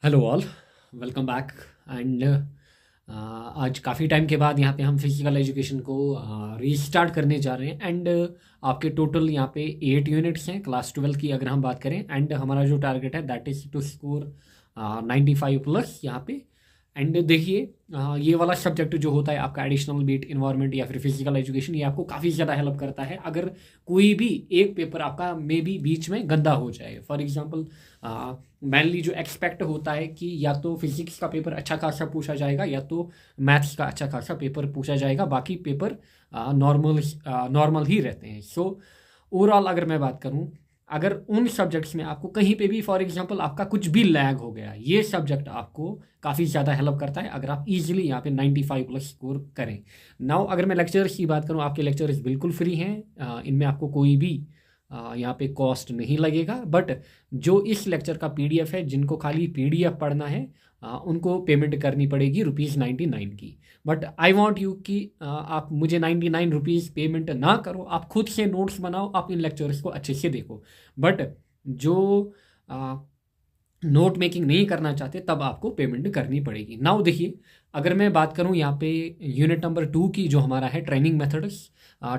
Hello all, welcome back. And आज काफ़ी time के बाद यहाँ पे हम फिजिकल एजुकेशन को रीस्टार्ट करने जा रहे हैं। एंड आपके टोटल यहाँ पे 8 यूनिट्स हैं क्लास 12 की अगर हम बात करें। एंड हमारा जो टारगेट है that is to score 95 plus यहाँ पे। एंड देखिए, ये वाला सब्जेक्ट जो होता है आपका एडिशनल बीट इन्वायरमेंट या फिर फिजिकल एजुकेशन, ये आपको काफ़ी ज़्यादा हेल्प करता है अगर कोई भी एक पेपर आपका मे बी बीच में गंदा हो जाए। फॉर एग्जांपल मेनली जो एक्सपेक्ट होता है कि या तो फिजिक्स का पेपर अच्छा खासा पूछा जाएगा या तो मैथ्स का अच्छा खासा पेपर पूछा जाएगा, बाकी पेपर नॉर्मल नॉर्मल ही रहते हैं। सो ओवरऑल अगर मैं बात करूं, अगर उन सब्जेक्ट्स में आपको कहीं पे भी फॉर एग्जांपल आपका कुछ भी लैग हो गया, ये सब्जेक्ट आपको काफ़ी ज़्यादा हेल्प करता है अगर आप इजीली यहाँ पे 95 प्लस स्कोर करें। नाउ अगर मैं लेक्चर्स की बात करूँ, आपके लेक्चर्स बिल्कुल फ्री हैं। इनमें आपको कोई भी यहाँ पे कॉस्ट नहीं लगेगा। बट जो इस लेक्चर का पीडीएफ है, जिनको खाली पीडीएफ पढ़ना है, उनको पेमेंट करनी पड़ेगी ₹99 की। बट आई वांट यू कि आप मुझे ₹99 पेमेंट ना करो, आप खुद से नोट्स बनाओ, आप इन लेक्चर्स को अच्छे से देखो। बट जो नोट मेकिंग नहीं करना चाहते तब आपको पेमेंट करनी पड़ेगी। नाउ देखिए, अगर मैं बात करूं यहाँ पे यूनिट नंबर 2 की, जो हमारा है ट्रेनिंग मेथड्स,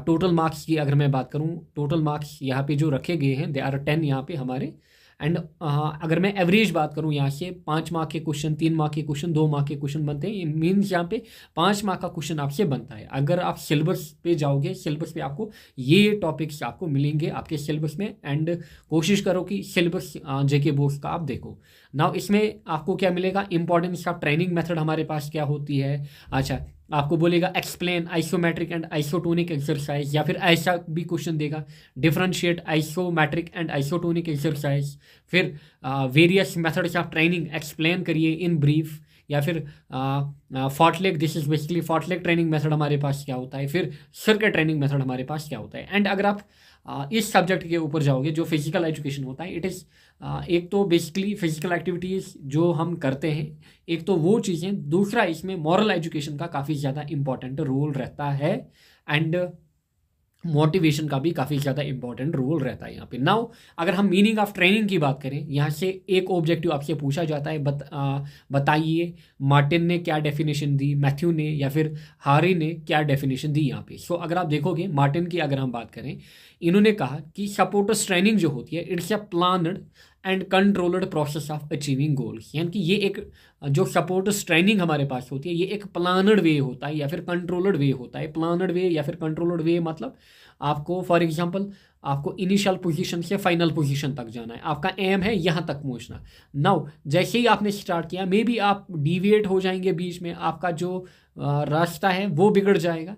टोटल मार्क्स की अगर मैं बात करूं, टोटल मार्क्स यहाँ पे जो रखे गए हैं दे आर 10 यहाँ पे हमारे। एंड अगर मैं एवरेज बात करूं, यहाँ से 5 मार्क के क्वेश्चन, 3 मार्क के क्वेश्चन, 2 मार्क के क्वेश्चन बनते हैं। मीन्स यहाँ पे 5 मार्क का क्वेश्चन आपसे बनता है। अगर आप सिलेबस पे जाओगे, सिलेबस पे आपको ये टॉपिक्स आपको मिलेंगे आपके सिलेबस में। एंड कोशिश करो कि सिलेबस जेके बोर्ड्स का आप देखो। नाउ इसमें आपको क्या मिलेगा, इंपॉर्टेंस ऑफ ट्रेनिंग मेथड हमारे पास क्या होती है। अच्छा, आपको बोलेगा explain isometric and isotonic exercise, या फिर ऐसा भी क्वेश्चन देगा differentiate isometric and isotonic exercise. फिर various methods of training explain करिए इन ब्रीफ। या फिर fartlek, this is basically fartlek training method हमारे पास क्या होता है। फिर सर्किट ट्रेनिंग मेथड हमारे पास क्या होता है। एंड अगर आप इस सब्जेक्ट के ऊपर जाओगे जो फिजिकल एजुकेशन होता है, इट इज़ एक तो बेसिकली फिजिकल एक्टिविटीज़ जो हम करते हैं, एक तो वो चीज़ें, दूसरा इसमें मॉरल एजुकेशन का काफ़ी ज़्यादा इंपॉर्टेंट रोल रहता है। एंड मोटिवेशन का भी काफ़ी ज़्यादा इंपॉर्टेंट रोल रहता है यहाँ पे। नाउ अगर हम मीनिंग ऑफ ट्रेनिंग की बात करें, यहाँ से एक ऑब्जेक्टिव आपसे पूछा जाता है, बताइए मार्टिन ने क्या डेफिनेशन दी, मैथ्यू ने या फिर हारी ने क्या डेफिनेशन दी यहाँ पे। सो अगर आप देखोगे मार्टिन की अगर हम बात करें, इन्होंने कहा कि सपोर्टर्स ट्रेनिंग जो होती है, it's a planned and controlled process of achieving goals. यानी कि ये एक जो सपोर्टर्स ट्रेनिंग हमारे पास होती है, ये एक प्लानड वे होता है या फिर कंट्रोल्ड वे होता है। प्लानड वे या फिर कंट्रोल्ड वे मतलब आपको फॉर एग्जांपल आपको इनिशियल पोजीशन से फाइनल पोजीशन तक जाना है, आपका एम है यहाँ तक पहुँचना। नाउ जैसे ही आपने स्टार्ट किया, मे बी आप डिविएट हो जाएंगे बीच में, आपका जो रास्ता है वो बिगड़ जाएगा।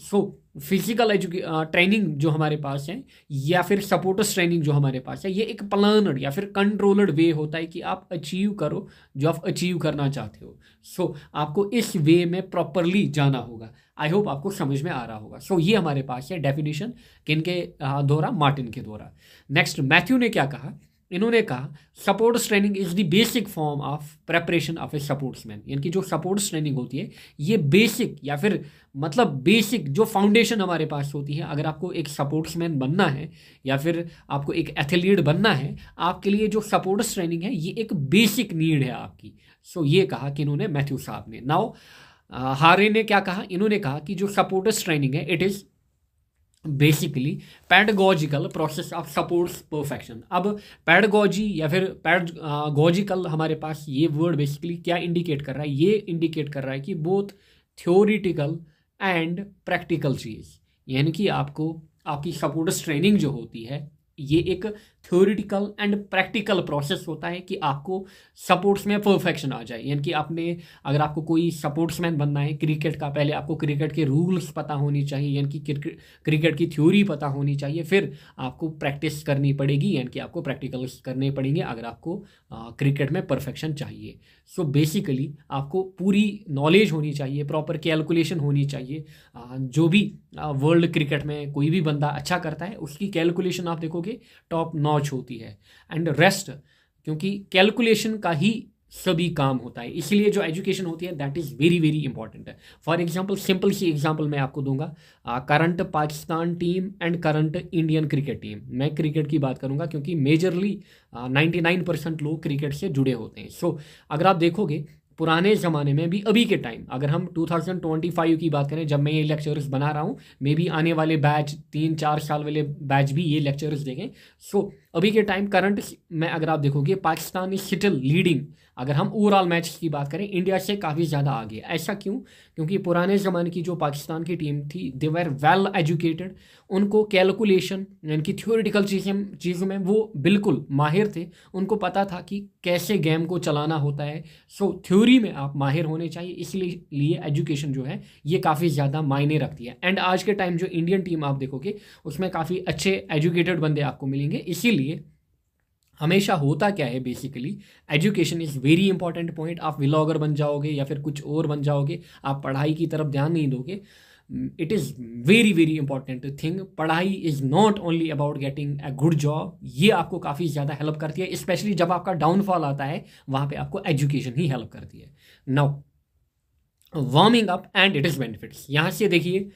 सो फिजिकल ट्रेनिंग जो हमारे पास है या फिर सपोर्टर्स ट्रेनिंग जो हमारे पास है, ये एक प्लानड या फिर कंट्रोल्ड वे होता है कि आप अचीव करो जो आप अचीव करना चाहते हो। सो आपको इस वे में प्रॉपरली जाना होगा। आई होप आपको समझ में आ रहा होगा। सो ये हमारे पास है डेफिनेशन किनके द्वारा, मार्टिन के द्वारा। नेक्स्ट मैथ्यू ने क्या कहा, इन्होंने कहा sports training is the basic form of preparation of a sportsman. यानी कि जो सपोर्ट्स ट्रेनिंग होती है, ये बेसिक या फिर मतलब बेसिक जो फाउंडेशन हमारे पास होती है, अगर आपको एक सपोर्ट्समैन बनना है या फिर आपको एक एथलीट बनना है, आपके लिए जो सपोर्ट्स ट्रेनिंग है ये एक बेसिक नीड है आपकी। सो ये कहा कि इन्होंने मैथ्यू साहब ने। नाउ हारे ने क्या कहा, इन्होंने कहा कि जो सपोर्टर्स ट्रेनिंग है, it is basically pedagogical process of sports perfection. अब पैडगॉजी या फिर पैडगॉजिकल हमारे पास ये वर्ड बेसिकली क्या इंडिकेट कर रहा है, ये इंडिकेट कर रहा है कि बोथ थ्योरिटिकल एंड प्रैक्टिकल चीज़। यानी कि आपको आपकी सपोर्ट्स ट्रेनिंग जो होती है, ये एक थ्योरिटिकल एंड प्रैक्टिकल प्रोसेस होता है कि आपको सपोर्ट्स में परफेक्शन आ जाए। यानी कि आपने अगर आपको कोई सपोर्ट्समैन बनना है क्रिकेट का, पहले आपको क्रिकेट के रूल्स पता होनी चाहिए, यानी कि क्रिकेट की थ्योरी पता होनी चाहिए। फिर आपको प्रैक्टिस करनी पड़ेगी, यानी कि आपको प्रैक्टिकल्स करने पड़ेंगे अगर आपको क्रिकेट में परफेक्शन चाहिए। सो बेसिकली आपको पूरी नॉलेज होनी चाहिए, प्रॉपर कैलकुलेशन होनी चाहिए। जो भी वर्ल्ड क्रिकेट में कोई भी बंदा अच्छा करता है, उसकी कैलकुलेशन आप देखोगे टॉप नॉच होती है। एंड रेस्ट, क्योंकि कैलकुलेशन का ही सभी काम होता है। इसलिए जो एजुकेशन होती है that is very very important है। फॉर एग्जांपल सिंपल सी एग्जांपल मैं आपको दूंगा, current Pakistan team and current Indian cricket team. मैं क्रिकेट की बात करूंगा क्योंकि मेजरली 99% लोग क्रिकेट से जुड़े होते हैं। सो अगर आप देखोगे पुराने ज़माने में भी, अभी के टाइम अगर हम 2025 की बात करें, जब मैं ये लेक्चर्स बना रहा हूँ, मे भी आने वाले बैच 3-4 साल वाले बैच भी ये लेक्चर्स देखें। सो अभी के टाइम करंट में अगर आप देखोगे पाकिस्तान इज स्टिल लीडिंग। अगर हम ओवरऑल मैच की बात करें इंडिया से काफ़ी ज़्यादा आगे। ऐसा क्यों? क्योंकि पुराने ज़माने की जो पाकिस्तान की टीम थी दे वर वेल एजुकेटेड, उनको कैलकुलेशन यानी कि थ्योरेटिकल चीज़ों में वो बिल्कुल माहिर थे। उनको पता था कि कैसे गेम को चलाना होता है। सो थ्योरी में आप माहिर होने चाहिए, इसलिए एजुकेशन जो है ये काफ़ी ज़्यादा मायने रखती है। एंड आज के टाइम जो इंडियन टीम आप देखोगे उसमें काफ़ी अच्छे एजुकेटेड बंदे आपको मिलेंगे। इसीलिए हमेशा होता क्या है, basically education is very important point. आप व्लॉगर बन जाओगे या फिर कुछ और बन जाओगे, आप पढ़ाई की तरफ ध्यान नहीं दोगे। It is very very important thing. पढ़ाई is not only about getting a good job, ये आपको काफ़ी ज़्यादा हेल्प करती है। स्पेशली जब आपका डाउनफॉल आता है वहाँ पे आपको एजुकेशन ही हेल्प करती है। Now warming up and it is benefits. यहाँ से देखिए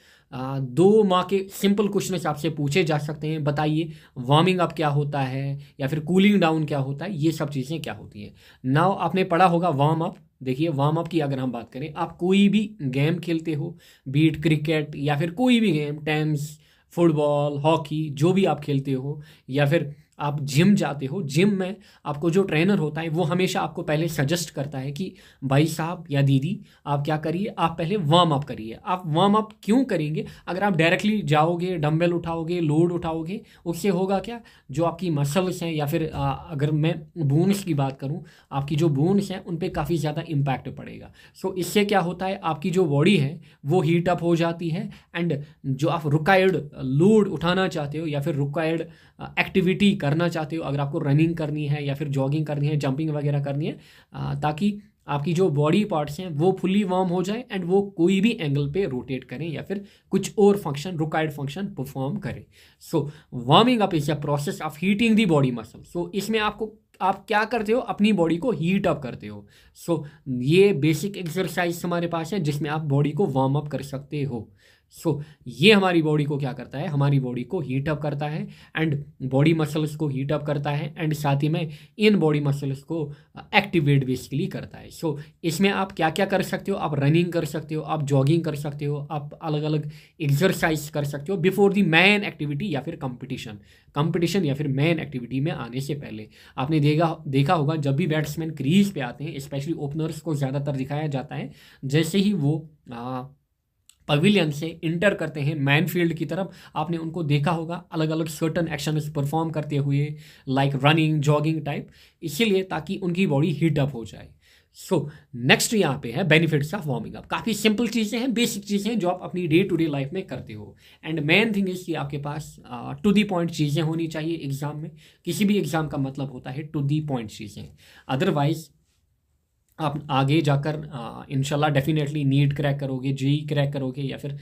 2 माह के सिंपल क्वेश्चन आपसे पूछे जा सकते हैं। बताइए वार्मिंग अप क्या होता है या फिर कूलिंग डाउन क्या होता है, ये सब चीज़ें क्या होती हैं। नाउ आपने पढ़ा होगा वार्म अप। देखिए वार्म अप की अगर हम बात करें, आप कोई भी गेम खेलते हो, बीट क्रिकेट या फिर कोई भी गेम, टेनिस, फुटबॉल, हॉकी, जो भी आप खेलते हो, या फिर आप जिम जाते हो, जिम में आपको जो ट्रेनर होता है वो हमेशा आपको पहले सजेस्ट करता है कि भाई साहब या दीदी आप क्या करिए, आप पहले वार्म अप करिए। आप वार्म अप क्यों करेंगे? अगर आप डायरेक्टली जाओगे, डंबल उठाओगे, लोड उठाओगे, उससे होगा क्या, जो आपकी मसल्स हैं या फिर अगर मैं बोन्स की बात करूं, आपकी जो बोन्स हैं उन पे काफ़ी ज़्यादा इम्पैक्ट पड़ेगा। सो इससे क्या होता है, आपकी जो बॉडी है वो हीट अप हो जाती है। एंड जो आप रिक्वायर्ड लोड उठाना चाहते हो या फिर रिक्वायर्ड एक्टिविटी करना चाहते हो, अगर आपको रनिंग करनी है या फिर जॉगिंग करनी है, जंपिंग वगैरह करनी है, ताकि आपकी जो बॉडी पार्ट्स हैं वो फुली वार्म हो जाए एंड वो कोई भी एंगल पे रोटेट करें या फिर कुछ और फंक्शन, रिक्वायर्ड फंक्शन परफॉर्म करें। So warming up is a process of heating the body muscle. So इसमें आप क्या करते हो, अपनी बॉडी को हीट अप करते हो। सो ये बेसिक एक्सरसाइज हमारे पास है जिसमें आप बॉडी को वार्म अप कर सकते हो। सो ये हमारी बॉडी को क्या करता है, हमारी बॉडी को हीट अप करता है एंड बॉडी मसल्स को हीट अप करता है एंड साथ ही में इन बॉडी मसल्स को एक्टिवेट बेसिकली करता है। सो इसमें आप क्या क्या कर सकते हो, आप रनिंग कर सकते हो, आप जॉगिंग कर सकते हो, आप अलग अलग एक्सरसाइज कर सकते हो बिफोर दी मेन एक्टिविटी या फिर कंपटीशन या फिर मेन एक्टिविटी में आने से पहले। आपने देखा होगा जब भी बैट्समैन क्रीज पे आते हैं, स्पेशली ओपनर्स को ज़्यादातर दिखाया जाता है, जैसे ही वो पवेलियन से इंटर करते हैं मैन फील्ड की तरफ, आपने उनको देखा होगा अलग अलग सर्टन एक्शंस परफॉर्म करते हुए, लाइक रनिंग, जॉगिंग टाइप, इसीलिए ताकि उनकी बॉडी हीट अप हो जाए। सो नेक्स्ट यहाँ पे है बेनिफिट्स ऑफ वार्मिंग अप। काफ़ी सिंपल चीज़ें हैं, बेसिक चीज़ें हैं जो आप अपनी डे टू डे लाइफ में करते हो। एंड मेन थिंग इज कि आपके पास टू दी पॉइंट चीज़ें होनी चाहिए एग्जाम में। किसी भी एग्जाम का मतलब होता है टू दी पॉइंट चीज़ें, अदरवाइज आप आगे जाकर इंशाल्लाह डेफिनेटली नीट क्रैक करोगे, जेई क्रैक करोगे, या फिर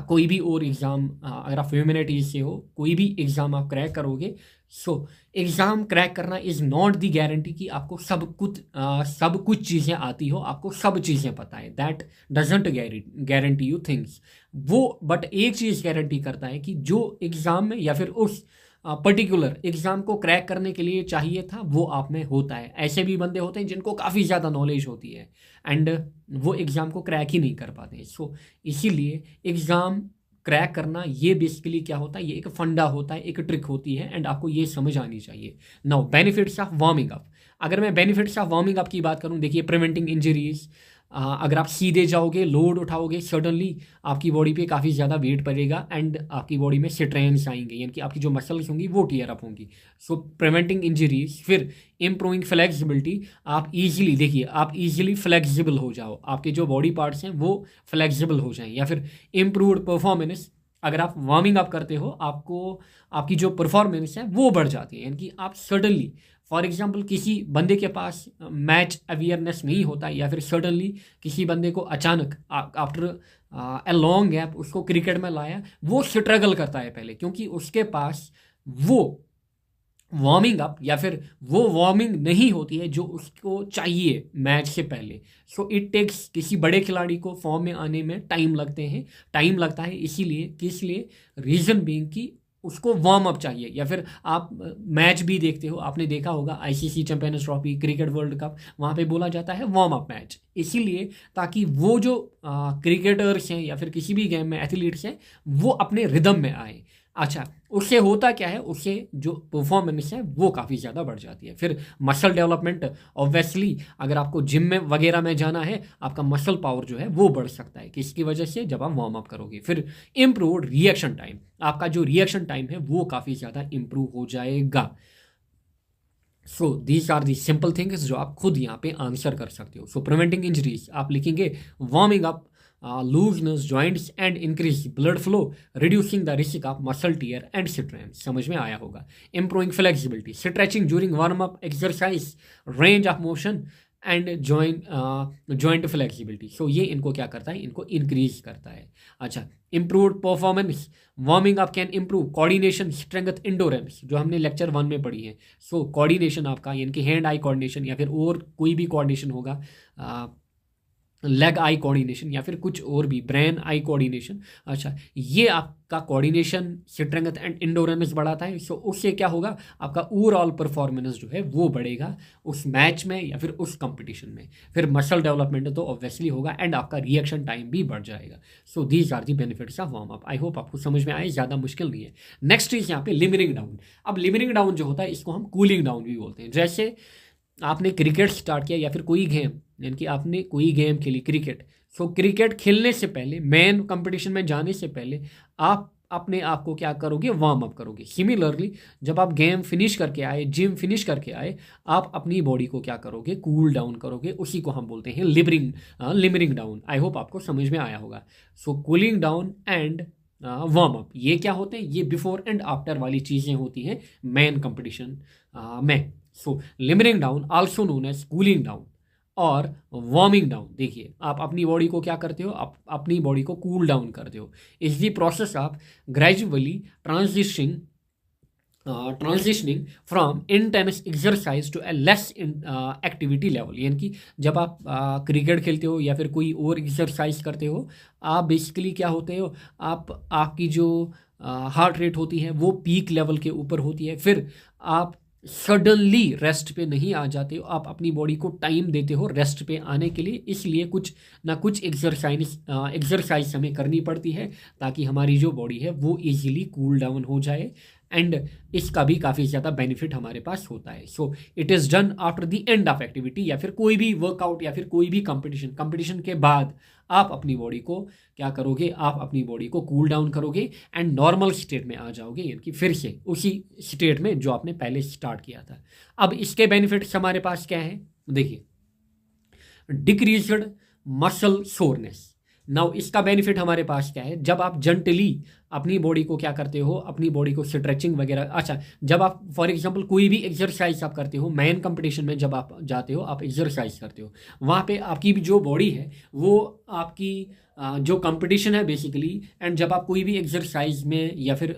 कोई भी और एग्ज़ाम, अगर आप ह्यूमैनिटीज़ से हो, कोई भी एग्ज़ाम आप क्रैक करोगे। सो एग्ज़ाम क्रैक करना इज़ नॉट दी गारंटी कि आपको सब कुछ चीज़ें आती हो, आपको सब चीज़ें पता है। That doesn't guarantee you things. वो बट एक चीज़ गारंटी करता है कि जो एग्ज़ाम में या फिर उस पर्टिकुलर एग्ज़ाम को क्रैक करने के लिए चाहिए था वो आप में होता है। ऐसे भी बंदे होते हैं जिनको काफ़ी ज़्यादा नॉलेज होती है एंड वो एग्ज़ाम को क्रैक ही नहीं कर पाते। सो इसीलिए एग्ज़ाम क्रैक करना ये बेसिकली क्या होता है, ये एक फंडा होता है, एक ट्रिक होती है एंड आपको ये समझ आनी चाहिए। Now benefits of warming up. अगर मैं बेनिफिट्स ऑफ वार्मिंग अप की बात करूँ, देखिए प्रिवेंटिंग इंजरीज। अगर आप सीधे जाओगे, लोड उठाओगे, सडनली आपकी बॉडी पे काफ़ी ज़्यादा वेट पड़ेगा एंड आपकी बॉडी में स्ट्रेन्स आएंगे, यानी कि आपकी जो मसल्स होंगी वो टीयर अप होंगी। सो प्रिवेंटिंग इंजरीज। फिर इम्प्रूविंग फ्लेक्सिबिलिटी। आप इजीली, देखिए आप इजीली फ्लेक्सिबल हो जाओ, आपके जो बॉडी पार्ट्स हैं वो फ्लेक्सिबल हो जाएं। या फिर इम्प्रूव्ड परफॉर्मेंस। अगर आप वार्मिंग अप करते हो, आपको आपकी जो परफॉर्मेंस है वो बढ़ जाती है, यानी कि आप सडनली, फॉर एग्जाम्पल किसी बंदे के पास मैच अवेयरनेस नहीं होता या फिर सडनली किसी बंदे को अचानक आफ्टर ए लॉन्ग गैप उसको क्रिकेट में लाया, वो स्ट्रगल करता है पहले, क्योंकि उसके पास वो वार्मिंग अप या फिर वो वार्मिंग नहीं होती है जो उसको चाहिए मैच से पहले। सो इट टेक्स, किसी बड़े खिलाड़ी को फॉर्म में आने में टाइम लगता है, इसीलिए किस लिए, रीज़न बीइंग कि उसको वार्म अप चाहिए। या फिर आप मैच भी देखते हो, आपने देखा होगा ICC champions trophy, cricket world cup, वहाँ पे बोला जाता है वार्म अप मैच, इसीलिए ताकि वो जो क्रिकेटर्स हैं या फिर किसी भी गेम में एथलीट्स हैं वो अपने रिदम में आए। अच्छा, उससे होता क्या है, उससे जो परफॉर्मेंस है वो काफ़ी ज़्यादा बढ़ जाती है। फिर मसल डेवलपमेंट, ऑब्वियसली अगर आपको जिम में वगैरह में जाना है, आपका मसल पावर जो है वो बढ़ सकता है, किसकी वजह से, जब आप वार्म अप करोगे। फिर इम्प्रूव्ड रिएक्शन टाइम, आपका जो रिएक्शन टाइम है वो काफ़ी ज़्यादा इम्प्रूव हो जाएगा। So these are the simple things जो आप खुद यहाँ पे आंसर कर सकते हो। सो प्रिवेंटिंग इंजरीज आप लिखेंगे warming up loosens joints and increase blood flow, reducing the risk of muscle tear and strain, समझ में आया होगा। Improving flexibility, stretching during warm up exercise, range of motion and joint flexibility. So ये इनको क्या करता है, इनको इंक्रीज करता है। अच्छा, improved performance, warming up can improve coordination, strength, endurance, जो हमने लेक्चर 1 में पढ़ी है। सो कोऑर्डिनेशन आपका, यानी कि हैंड आई कोऑर्डिनेशन या फिर और कोई भी कोऑर्डिनेशन होगा, लेग आई कोऑर्डिनेशन या फिर कुछ और भी, ब्रेन आई कोऑर्डिनेशन। अच्छा, ये आपका कोऑर्डिनेशन, स्ट्रेंथ एंड इंडोरेंस बढ़ाता है। सो उससे क्या होगा, आपका ओवरऑल परफॉर्मेंस जो है वो बढ़ेगा उस मैच में या फिर उस कंपटीशन में। फिर मसल डेवलपमेंट तो ऑब्वियसली होगा एंड आपका रिएक्शन टाइम भी बढ़ जाएगा। So these are the benefits of warm up. I hope आपको समझ में आए, ज़्यादा मुश्किल नहीं है। नेक्स्ट इज यहाँ पे लिमिटिंग डाउन। अब लिमिटिंग डाउन जो होता है इसको हम कूलिंग डाउन भी बोलते हैं। जैसे आपने क्रिकेट स्टार्ट किया या फिर कोई गेम, यानी कि आपने कोई गेम खेली क्रिकेट, सो क्रिकेट खेलने से पहले, मेन कंपटीशन में जाने से पहले आप अपने आप को क्या करोगे, वार्म अप करोगे। सिमिलरली जब आप गेम फिनिश करके आए, जिम फिनिश करके आए, आप अपनी बॉडी को क्या करोगे, कूल डाउन करोगे। उसी को हम बोलते हैं लिमिटिंग डाउन। आई होप आपको समझ में आया होगा। So cooling down and warm up, ये क्या होते हैं, ये बिफोर एंड आफ्टर वाली चीज़ें होती हैं मेन कंपटीशन में। So limbering down also known as cooling down और वार्मिंग डाउन। देखिए, आप अपनी बॉडी को क्या करते हो, आप अपनी बॉडी को कूल डाउन करते हो। Is the process of gradually transitioning from intense exercise to a less activity level. यानी कि जब आप क्रिकेट खेलते हो या फिर कोई और एक्सरसाइज करते हो, आप बेसिकली क्या होते हो, आपकी जो हार्ट रेट होती है वो पीक लेवल के ऊपर होती है। फिर आप सडनली रेस्ट पे नहीं आ जाते हो, आप अपनी बॉडी को टाइम देते हो रेस्ट पे आने के लिए। इसलिए कुछ ना कुछ एक्सरसाइज हमें करनी पड़ती है ताकि हमारी जो बॉडी है वो इजीली कूल डाउन हो जाए एंड इसका भी काफ़ी ज़्यादा बेनिफिट हमारे पास होता है। So it is done after the end of activity, या फिर कोई भी वर्कआउट या फिर कोई भी कंपटीशन के बाद आप अपनी बॉडी को क्या करोगे, आप अपनी बॉडी को कूल डाउन करोगे एंड नॉर्मल स्टेट में आ जाओगे, यानी कि फिर से उसी स्टेट में जो आपने पहले स्टार्ट किया था। अब इसके बेनिफिट्स हमारे पास क्या है, देखिए, डिक्रीज्ड मसल सोरनेस। नाउ इसका बेनिफिट हमारे पास क्या है, जब आप जेंटली अपनी बॉडी को क्या करते हो, अपनी बॉडी को स्ट्रेचिंग वगैरह, अच्छा, जब आप फॉर एग्जांपल कोई भी एक्सरसाइज आप करते हो, मेन कंपटीशन में जब आप जाते हो, आप एक्सरसाइज करते हो, वहाँ पे आपकी जो बॉडी है वो आपकी जो कंपटीशन है बेसिकली, एंड जब आप कोई भी एक्सरसाइज में या फिर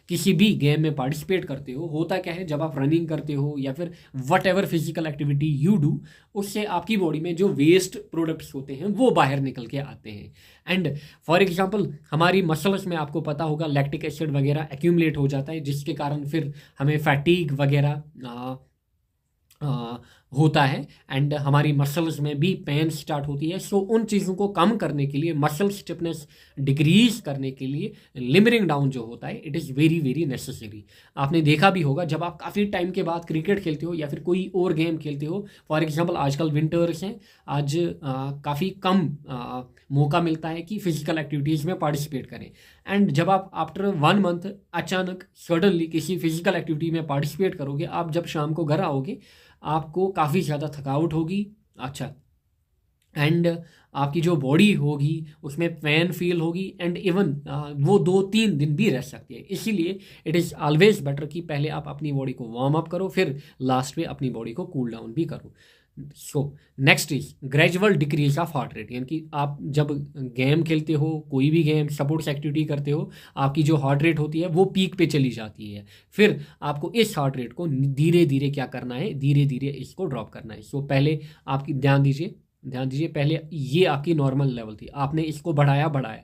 किसी भी गेम में पार्टिसिपेट करते हो, होता क्या है, जब आप रनिंग करते हो या फिर what ever physical activity you do, उससे आपकी बॉडी में जो वेस्ट प्रोडक्ट्स होते हैं वो बाहर निकल के आते हैं। एंड फॉर एग्जांपल हमारी मसल्स में आपको पता होगा लैक्टिक एसिड वगैरह एक्यूमुलेट हो जाता है, जिसके कारण फिर हमें फैटीग वगैरह होता है एंड हमारी मसल्स में भी पेन स्टार्ट होती है। सो उन चीज़ों को कम करने के लिए, मसल स्टिफनेस डिक्रीज करने के लिए लिमिटिंग डाउन जो होता है, it is very very necessary. आपने देखा भी होगा जब आप काफ़ी टाइम के बाद क्रिकेट खेलते हो या फिर कोई और गेम खेलते हो, फॉर एग्जांपल आजकल विंटर्स हैं, आज काफ़ी कम मौका मिलता है कि फिजिकल एक्टिविटीज़ में पार्टिसिपेट करें, एंड जब आप आफ्टर 1 मंथ अचानक सडनली किसी फिजिकल एक्टिविटी में पार्टिसिपेट करोगे, आप जब शाम को घर आओगे आपको काफ़ी ज़्यादा थकावट होगी। अच्छा, एंड आपकी जो बॉडी होगी उसमें पेन फील होगी एंड इवन वो 2-3 दिन भी रह सकती है। इसीलिए इट इज़ ऑलवेज बेटर कि पहले आप अपनी बॉडी को वार्म अप करो, फिर लास्ट में अपनी बॉडी को कूल डाउन भी करो। So next is gradual decrease of heart rate, यानी कि आप जब गेम खेलते हो, कोई भी गेम स्पोर्ट्स एक्टिविटी करते हो, आपकी जो हार्ट रेट होती है वो पीक पे चली जाती है। फिर आपको इस हार्ट रेट को धीरे धीरे क्या करना है, धीरे धीरे इसको ड्रॉप करना है। सो पहले आपकी ध्यान दीजिए, पहले ये आपकी नॉर्मल लेवल थी, आपने इसको बढ़ाया,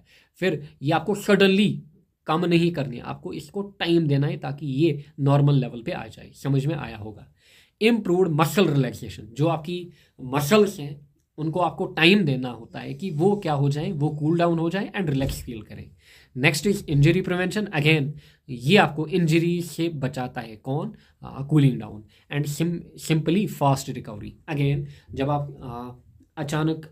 फिर ये आपको सडनली कम नहीं करनी है, आपको इसको टाइम देना है ताकि ये नॉर्मल लेवल पे आ जाए। समझ में आया होगा। इम्प्रूव्ड मसल रिलैक्सेशन, जो आपकी मसल्स हैं उनको आपको टाइम देना होता है कि वो क्या हो जाए, वो कूल डाउन हो जाए एंड रिलैक्स फील करें। Next is injury prevention, again ये आपको इंजरी से बचाता है, कौन, cooling down and simply fast recovery. Again जब आप अचानक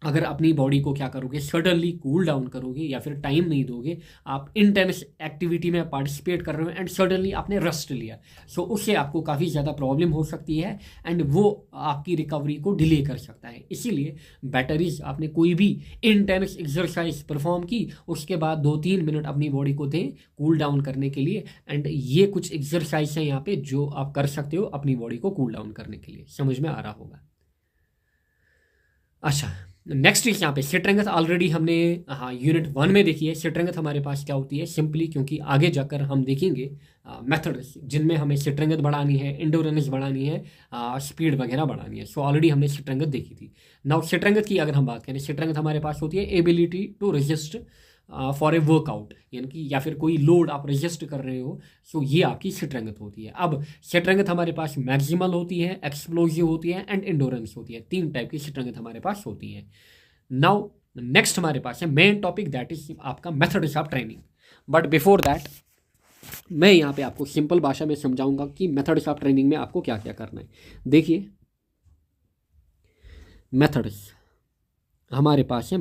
अगर अपनी बॉडी को क्या करोगे, सडनली कूल डाउन करोगे या फिर टाइम नहीं दोगे, आप इंटेंस एक्टिविटी में पार्टिसिपेट कर रहे हो एंड सडनली आपने रेस्ट लिया, सो उससे आपको काफ़ी ज़्यादा प्रॉब्लम हो सकती है एंड वो आपकी रिकवरी को डिले कर सकता है। इसीलिए बेटर इज आपने कोई भी इंटेंस एक्सरसाइज परफॉर्म की, उसके बाद 2-3 मिनट अपनी बॉडी को दें कूल डाउन करने के लिए। एंड ये कुछ एक्सरसाइज हैं यहाँ पे जो आप कर सकते हो अपनी बॉडी को कूल डाउन करने के लिए। समझ में आ रहा होगा। अच्छा, नेक्स्ट इज यहाँ पे स्ट्रेंथ, ऑलरेडी हमने यूनिट 1 में देखी है। स्ट्रेंथ हमारे पास क्या होती है, सिंपली क्योंकि आगे जाकर हम देखेंगे मेथड्स जिनमें हमें स्ट्रेंथ बढ़ानी है, एंडोरेंस बढ़ानी है, स्पीड वगैरह बढ़ानी है। सो ऑलरेडी हमने स्ट्रेंथ देखी थी। नाउ स्ट्रेंथ की अगर हम बात करें, स्ट्रेंथ हमारे पास होती है ability to resist for a workout, यानी कि या फिर कोई लोड आप रजिस्ट कर रहे हो, सो ये आपकी स्ट्रेंथ होती है। अब स्ट्रेंथ हमारे पास मैक्सिमल होती है, एक्सप्लोजिव होती है एंड एंडोरेंस होती है। 3 टाइप की स्ट्रेंथ हमारे पास होती है। नाउ नेक्स्ट हमारे पास है मेन टॉपिक, दैट इज आपका methods of training. But before that मैं यहाँ पे आपको सिंपल भाषा में समझाऊंगा कि मेथड्स ऑफ ट्रेनिंग में आपको क्या क्या करना है। देखिए मेथड्स हमारे पास है,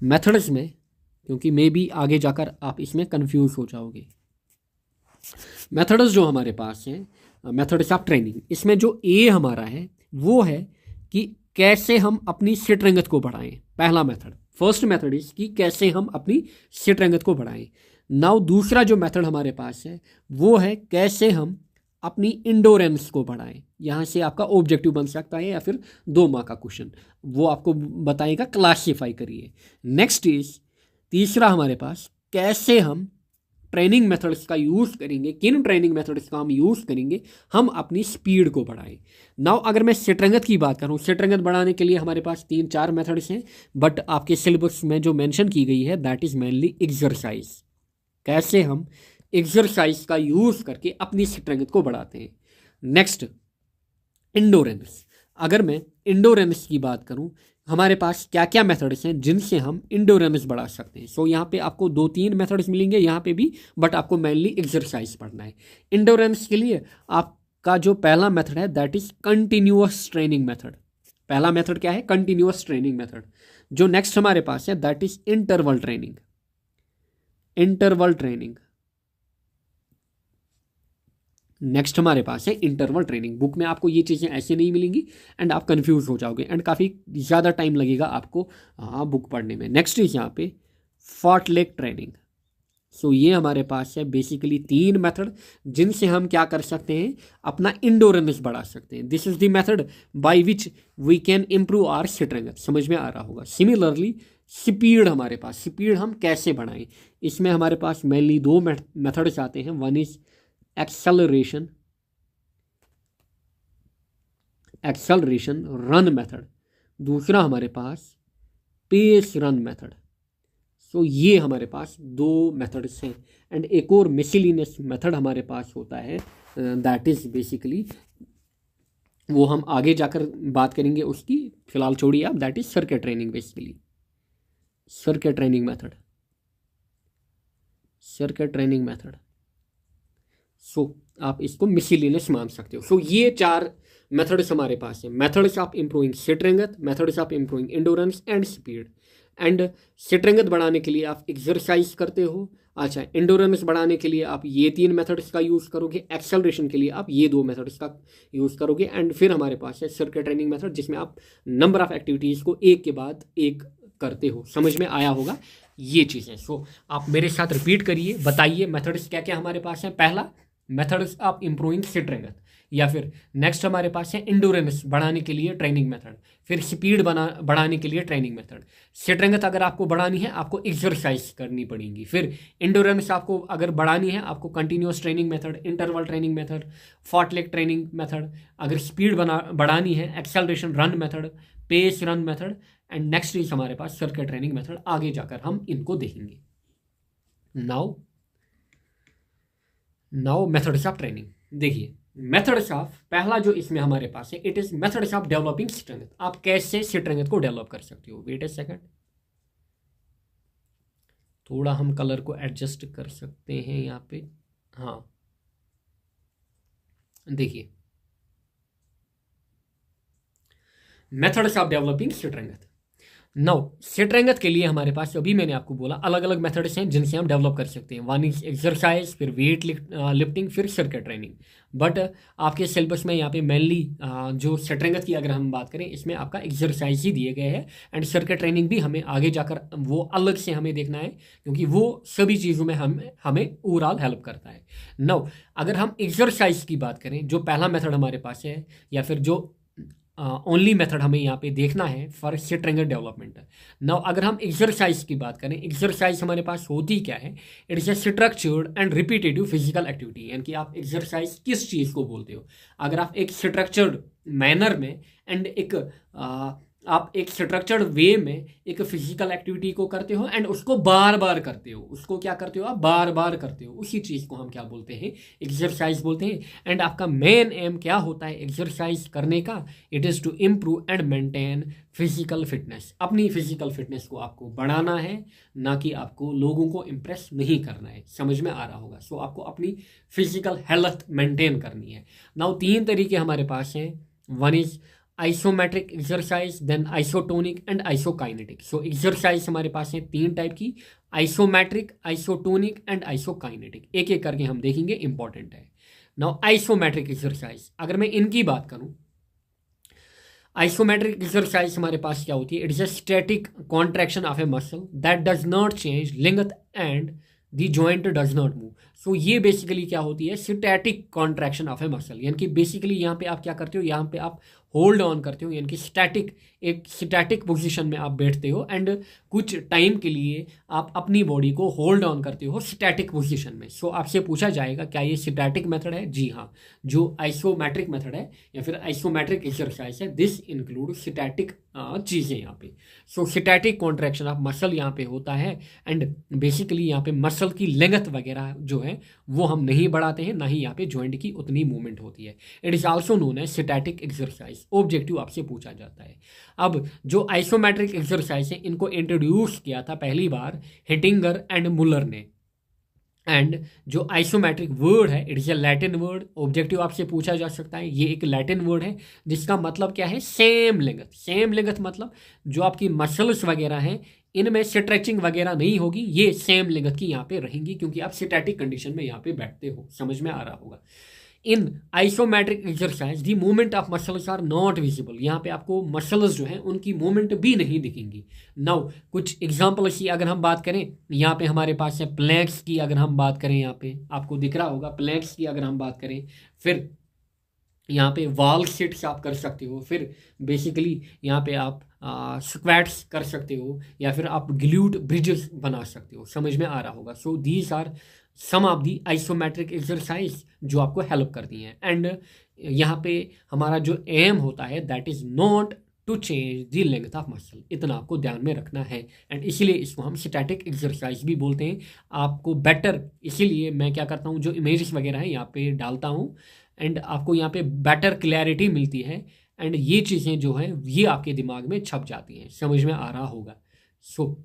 मेथड्स में, क्योंकि मे बी आगे जाकर आप इसमें कंफ्यूज हो जाओगे। मेथड्स जो हमारे पास हैं, मेथड्स ऑफ ट्रेनिंग, इसमें जो ए हमारा है वो है कि कैसे हम अपनी स्ट्रेंथ को बढ़ाएं। पहला मेथड, फर्स्ट मेथड इज कि कैसे हम अपनी स्ट्रेंथ को बढ़ाएं। नाउ दूसरा जो मेथड हमारे पास है वो है कैसे हम अपनी इंडोरेंस को बढ़ाएं। यहाँ से आपका ऑब्जेक्टिव बन सकता है या फिर 2 मार्क का क्वेश्चन, वो आपको बताएगा क्लासीफाई करिए। नेक्स्ट इज तीसरा हमारे पास कैसे हम ट्रेनिंग मेथड्स का यूज़ करेंगे, किन ट्रेनिंग मेथड्स का हम यूज़ करेंगे, हम अपनी स्पीड को बढ़ाएं। नाउ अगर मैं स्ट्रेंथ की बात करूँ, स्ट्रेंथ बढ़ाने के लिए हमारे पास 3-4 मेथड्स हैं, बट आपके सिलेबस में जो मेंशन की गई है दैट इज़ मेनली एक्सरसाइज। कैसे हम एक्सरसाइज का यूज़ करके अपनी स्ट्रेंथ को बढ़ाते हैं। नेक्स्ट इंडोरेंस, अगर मैं इंडोरेंस की बात करूं, हमारे पास क्या क्या मेथड्स हैं जिनसे हम इंडोरेंस बढ़ा सकते हैं। सो यहाँ पे आपको 2-3 मेथड्स मिलेंगे यहाँ पे भी, बट आपको मेनली एक्सरसाइज पढ़ना है। इंडोरेंस के लिए आपका जो पहला मेथड है that is continuous training method. पहला मेथड क्या है, कंटिन्यूअस ट्रेनिंग मेथड। जो नेक्स्ट हमारे पास है that is interval training. Next हमारे पास है इंटरवल ट्रेनिंग। बुक में आपको ये चीज़ें ऐसे नहीं मिलेंगी एंड आप कंफ्यूज हो जाओगे एंड काफ़ी ज़्यादा टाइम लगेगा आपको बुक पढ़ने में। नेक्स्ट इज यहाँ पे फॉर्टलेग ट्रेनिंग। सो ये हमारे पास है बेसिकली 3 मेथड जिनसे हम क्या कर सकते हैं, अपना इंडोरेंस बढ़ा सकते हैं। This is the method by which we can improve our strength. समझ में आ रहा होगा। सिमिलरली स्पीड हमारे पास, स्पीड हम कैसे बढ़ाएं, इसमें हमारे पास मेनली 2 मेथड्स आते हैं। One is acceleration run method, दूसरा हमारे पास पेस रन मेथड। सो ये हमारे पास 2 मेथड्स हैं एंड एक और मिसलिनियस मेथड हमारे पास होता है दैट इज बेसिकली, वो हम आगे जाकर बात करेंगे उसकी, फिलहाल छोड़िए आप, that is circuit training. Basically circuit training method. So आप इसको मिसलिनियस मान सकते हो। सो ये 4 मेथड्स हमारे पास है। Methods of improving strength, methods of improving endurance and speed. And strength बढ़ाने के लिए आप एक्सरसाइज करते हो। अच्छा, एंडोरेंस बढ़ाने के लिए आप ये 3 मेथड्स का यूज़ करोगे। एक्सेलरेशन के लिए आप ये 2 मेथड्स का यूज़ करोगे। एंड फिर हमारे पास है सर्किट ट्रेनिंग मेथड जिसमें आप नंबर ऑफ एक्टिविटीज़ को एक के बाद एक करते हो। समझ में आया होगा ये चीज़ें। सो आप मेरे साथ रिपीट करिए, बताइए मेथड्स क्या क्या हमारे पास हैं। पहला, मेथड्स ऑफ इंप्रूविंग स्ट्रेंथ, या फिर नेक्स्ट हमारे पास है इंडोरेंस बढ़ाने के लिए ट्रेनिंग मेथड, फिर स्पीड बढ़ाने के लिए ट्रेनिंग मेथड। स्ट्रेंथ अगर आपको बढ़ानी है आपको एक्सरसाइज करनी पड़ेगी। फिर इंडोरेंस आपको अगर बढ़ानी है आपको continuous training method, interval training method, fartlek training method. अगर स्पीड बढ़ानी है acceleration run method, pace run method, and next is हमारे पास सर्किट ट्रेनिंग मेथड। आगे जाकर हम इनको देखेंगे। Now methods of training. देखिए मेथड्स ऑफ, पहला जो इसमें हमारे पास है it is methods of developing strength. आप कैसे स्ट्रेंथ को डेवलप कर सकते हो। वेट ए सेकंड, थोड़ा हम कलर को एडजस्ट कर सकते हैं यहाँ पे। हाँ देखिए methods of developing strength. Now strength के लिए हमारे पास अभी मैंने आपको बोला अलग अलग मेथड्स हैं जिनसे हम डेवलप कर सकते हैं। वन इज एक्सरसाइज, फिर वेट लिफ्टिंग, फिर सर्किट ट्रेनिंग। बट आपके सिलेबस में यहाँ पे मेनली जो स्ट्रेंथ की अगर हम बात करें इसमें आपका एक्सरसाइज ही दिए गए हैं, एंड सर्किट ट्रेनिंग भी हमें आगे जाकर वो अलग से हमें देखना है क्योंकि वो सभी चीज़ों में हमें ओवरऑल हेल्प करता है। नाउ अगर हम एक्सरसाइज की बात करें, जो पहला मेथड हमारे पास है या फिर जो ओनली मेथड हमें यहाँ पे देखना है फॉर स्ट्रेंथ डेवलपमेंट। नाउ अगर हम एक्सरसाइज की बात करें, एक्सरसाइज हमारे पास होती क्या है, it is a structured and repetitive physical activity. यानी कि आप एक्सरसाइज किस चीज़ को बोलते हो। अगर आप एक स्ट्रक्चर्ड मैनर में एंड आप एक स्ट्रक्चर्ड वे में एक फिजिकल एक्टिविटी को करते हो एंड उसको बार बार करते हो, उसको क्या करते हो आप बार बार करते हो, उसी चीज़ को हम क्या बोलते हैं, एक्सरसाइज बोलते हैं। एंड आपका मेन एम क्या होता है एक्सरसाइज करने का, it is to improve and maintain physical fitness. अपनी फिजिकल फिटनेस को आपको बढ़ाना है, ना कि आपको लोगों को इम्प्रेस नहीं करना है। समझ में आ रहा होगा। सो आपको अपनी फिजिकल हेल्थ मेंटेन करनी है। नाउ 3 तरीके हमारे पास हैं। One is isometric exercise, then isotonic and isokinetic. So exercise हमारे पास है 3 टाइप की, आइसोमेट्रिक, आइसोटोनिक एंड आइसोकाइनेटिक। एक एक करके हम देखेंगे, इंपॉर्टेंट है। नाउ आइसोमेट्रिक एक्सरसाइज अगर मैं इनकी बात करूं, आइसोमेट्रिक एक्सरसाइज हमारे पास क्या होती है, it is a static contraction of a muscle that does not change length and the joint does not move. So ये बेसिकली क्या होती है, static contraction of a muscle. यानी कि बेसिकली यहाँ पे आप क्या करते हो, यहाँ पे आप होल्ड ऑन करते हो, यानी कि स्टैटिक, एक स्टैटिक पोजीशन में आप बैठते हो एंड कुछ टाइम के लिए आप अपनी बॉडी को होल्ड ऑन करते हो स्टैटिक पोजीशन में। सो आपसे पूछा जाएगा क्या ये स्टैटिक मेथड है। जी हाँ, जो आइसोमेट्रिक मेथड है या फिर आइसोमेट्रिक एक्सरसाइज है, दिस इंक्लूड स्टैटिक चीज़ें यहाँ पे। So static contraction of muscle यहाँ पे होता है एंड बेसिकली यहाँ पे मसल की लेंथ वगैरह जो है वो हम नहीं बढ़ाते हैं, ना ही यहाँ पे जॉइंट की उतनी मूवमेंट होती है। It is also known as static exercise. Objective आपसे पूछा जाता है। अब जो आइसोमेट्रिक एक्सरसाइज है इनको इंट्रोड्यूस किया था पहली बार हिटिंगर एंड मुलर ने। एंड जो आइसोमेट्रिक वर्ड है it is a Latin word. Objective आपसे पूछा जा सकता है, ये एक लैटिन वर्ड है जिसका मतलब क्या है, सेम लेंथ। सेम लेंथ मतलब जो आपकी मसल्स वगैरह हैं इनमें स्ट्रेचिंग वगैरह नहीं होगी, ये सेम लेंथ की यहाँ पे रहेंगी क्योंकि आप स्टैटिक कंडीशन में यहाँ पे बैठते हो। समझ में आ रहा होगा। In isometric exercise the movement of muscles are not visible. यहाँ पे आपको मसल्स जो हैं उनकी मूवमेंट भी नहीं दिखेंगी। नाउ कुछ एग्जांपल्स की अगर हम बात करें, यहाँ पे हमारे पास है प्लैंक्स की अगर हम बात करें, यहाँ पे आपको दिख रहा होगा प्लैंक्स की अगर हम बात करें, फिर यहाँ पे वॉल सिट्स आप कर सकते हो, फिर बेसिकली यहाँ पे आप स्क्वैट्स कर सकते हो या फिर आप ग्लूट ब्रिजेस बना सकते हो। समझ में आ रहा होगा। So these are some of the isometric exercise जो आपको हेल्प करती हैं। एंड यहाँ पे हमारा जो एम होता है that is not to change the length of muscle. इतना आपको ध्यान में रखना है एंड इसीलिए इसको हम स्टैटिक एक्सरसाइज भी बोलते हैं। आपको बेटर, इसीलिए मैं क्या करता हूँ जो इमेजेस वगैरह है यहाँ पे डालता हूँ एंड आपको यहाँ पे बेटर क्लैरिटी मिलती है एंड ये चीज़ें जो हैं ये आपके दिमाग में छप जाती हैं। समझ में आ रहा होगा। So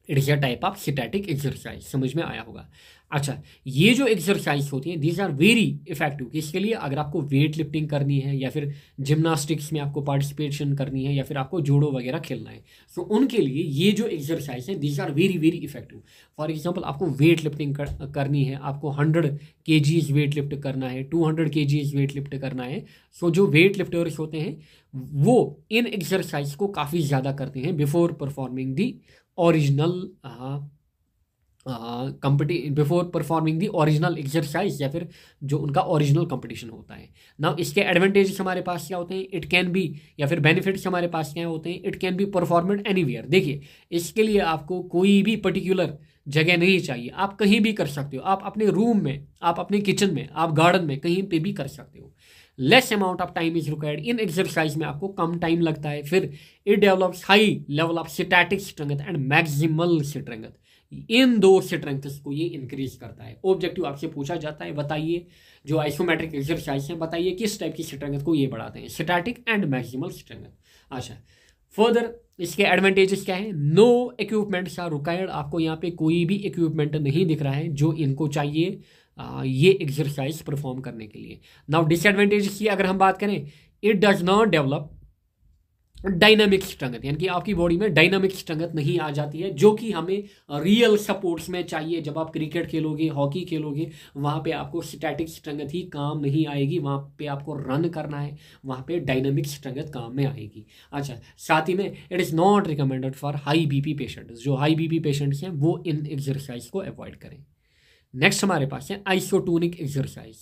it is a type of static exercise. समझ में आया होगा। अच्छा, ये जो एक्सरसाइज होती हैं दीज आर वेरी इफेक्टिव। किसके लिए, अगर आपको वेट लिफ्टिंग करनी है या फिर जिम्नास्टिक्स में आपको पार्टिसिपेशन करनी है या फिर आपको जोड़ो वगैरह खेलना है, सो उनके लिए ये जो एक्सरसाइज है these are very very effective. For example आपको वेट लिफ्टिंग करनी है, आपको 100 kgs वेट लिफ्ट करना है, 200 kgs वेट लिफ्ट करना है। सो जो वेट लिफ्टर्स होते हैं वो इन एक्सरसाइज को काफ़ी ज़्यादा करते हैं before performing the original before performing the original exercise, या फिर जो उनका ओरिजिनल कंपटीशन होता है ना। इसके एडवांटेजेस हमारे पास क्या होते हैं, इट कैन बी, या फिर बेनिफिट्स हमारे पास क्या होते हैं, इट कैन बी परफॉर्मेड एनीवेयर। देखिए, इसके लिए आपको कोई भी पर्टिकुलर जगह नहीं चाहिए, आप कहीं भी कर सकते हो, आप अपने रूम में, आप अपने किचन में, आप गार्डन में, कहीं पे भी कर सकते हो। Less amount of time is required, इन एक्सरसाइज में आपको कम टाइम लगता है। फिर it develops high level of static strength and maximal strength, इन दो स्ट्रेंथ्स को ये इंक्रीज करता है। ऑब्जेक्टिव आपसे पूछा जाता है, बताइए जो आइसोमेट्रिक एक्सरसाइज है, बताइए किस टाइप की स्ट्रेंथ को ये बढ़ाते हैं, स्टैटिक एंड मैक्सिमल स्ट्रेंथ। अच्छा, फर्दर इसके एडवांटेजेस क्या है, नो इक्विपमेंट्स आर रिक्वायर्ड, आपको यहाँ पे कोई भी इक्विपमेंट नहीं दिख रहा है जो इनको चाहिए ये एक्सरसाइज परफॉर्म करने के लिए। नाउ डिसएडवांटेजेस की अगर हम बात करें, it does not develop dynamic strength, यानी कि आपकी बॉडी में डायनामिक स्ट्रेंथ नहीं आ जाती है, जो कि हमें रियल सपोर्ट्स में चाहिए। जब आप क्रिकेट खेलोगे, हॉकी खेलोगे, वहाँ पे आपको स्टैटिक स्ट्रेंथ ही काम नहीं आएगी, वहाँ पे आपको रन करना है, वहाँ पे डायनामिक स्ट्रेंथ काम में आएगी। अच्छा, साथ ही में it is not recommended for high BP patients, जो हाई बीपी पेशेंट्स हैं वो इन एक्सरसाइज को अवॉइड करें। नेक्स्ट हमारे पास है आइसोटोनिक एक्सरसाइज।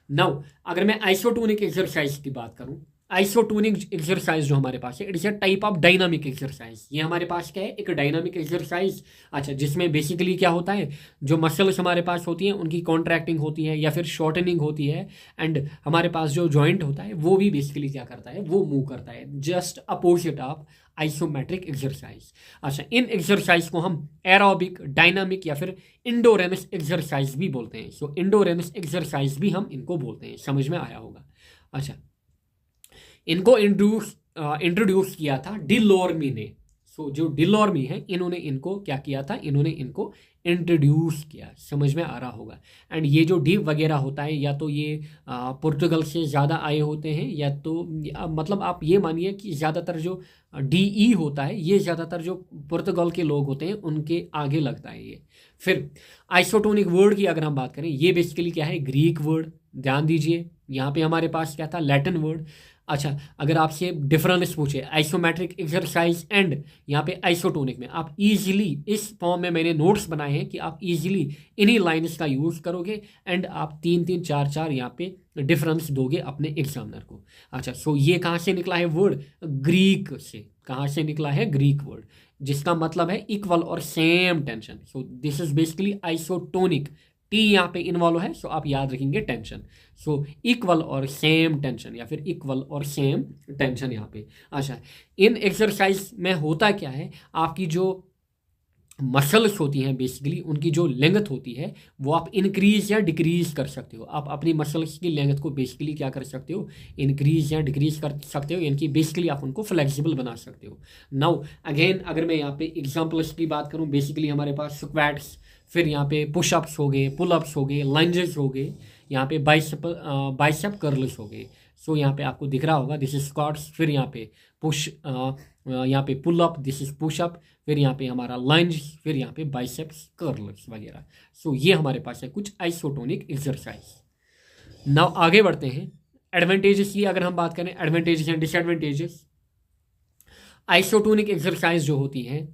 नाउ अगर मैं आइसोटोनिक एक्सरसाइज की बात करूं, आइसोटोनिक एक्सरसाइज जो हमारे पास है, it is a type of dynamic exercise. ये हमारे पास क्या है, एक डायनामिक एक्सरसाइज। अच्छा, जिसमें बेसिकली क्या होता है, जो मसल्स हमारे पास होती हैं उनकी कॉन्ट्रैक्टिंग होती है या फिर शॉर्टनिंग होती है, एंड हमारे पास जो जॉइंट होता है वो भी बेसिकली क्या करता है, वो मूव करता है, just opposite of isometric exercise. अच्छा, इन एक्सरसाइज को हम एरोबिक, डायनामिक या फिर इंडोरेनस एक्सरसाइज भी बोलते हैं। सो इंडोरेनस एक्सरसाइज भी हम इनको बोलते हैं, समझ में आया होगा। अच्छा, इनको इंट्रोड्यूस किया था डिलोर्मी ने। सो जो डिलोर्मी है, इन्होंने इनको क्या किया था, इन्होंने इनको इंट्रोड्यूस किया, समझ में आ रहा होगा। एंड ये जो डी वगैरह होता है, या तो ये पुर्तगाल से ज़्यादा आए होते हैं, या तो मतलब आप ये मानिए कि ज़्यादातर जो DE होता है, ये ज़्यादातर जो पुर्तगाल के लोग होते हैं उनके आगे लगता है ये। फिर आइसोटोनिक वर्ड की अगर हम बात करें, ये बेसिकली क्या है, ग्रीक वर्ड। ध्यान दीजिए, यहाँ पे हमारे पास क्या था, लैटिन वर्ड। अच्छा, अगर आपसे डिफरेंस पूछे आइसोमेट्रिक एक्सरसाइज एंड यहाँ पे आइसोटोनिक में, आप इजीली इस फॉर्म में मैंने नोट्स बनाए हैं कि आप इजीली इन्हीं लाइन्स का यूज़ करोगे, एंड आप 3-3, 4-4 यहाँ पे डिफरेंस दोगे अपने एग्जामिनर को। अच्छा, सो ये कहाँ से निकला है वर्ड, ग्रीक से। कहाँ से निकला है, ग्रीक वर्ड, जिसका मतलब है इक्वल और same tension. So this is basically isotonic, T यहाँ पे इन्वॉल्व है, सो आप याद रखेंगे टेंशन। सो इक्वल और सेम टेंशन, या फिर इक्वल और सेम टेंशन यहाँ पे। अच्छा, इन एक्सरसाइज में होता क्या है, आपकी जो मसल्स होती हैं बेसिकली, उनकी जो लेंथ होती है वो आप इंक्रीज या डिक्रीज कर सकते हो। आप अपनी मसल्स की लेंथ को बेसिकली क्या कर सकते हो, इंक्रीज या डिक्रीज कर सकते हो, यानी कि बेसिकली आप उनको फ्लेक्सिबल बना सकते हो। नाउ अगेन अगर मैं यहाँ पे एग्जाम्पल्स की बात करूँ, बेसिकली हमारे पास स्क्वैट्स, फिर यहाँ पे पुशअप्स हो गए, पुलअप्स हो गए, लंजेस हो गए, यहाँ पे बाइसेप कर्ल्स हो गए। सो यहाँ पे आपको दिख रहा होगा, दिस इज स्क्वाट्स, फिर यहाँ पे पुश, यहाँ पे pull up, this is pushup, फिर यहाँ पे हमारा लंज, फिर यहाँ पे बाइसेप्स कर्ल्स वगैरह। सो ये हमारे पास है कुछ आइसोटोनिक एक्सरसाइज। नाउ आगे बढ़ते हैं, एडवांटेजेस की अगर हम बात करें, advantages and disadvantages. Isotonic exercise जो होती हैं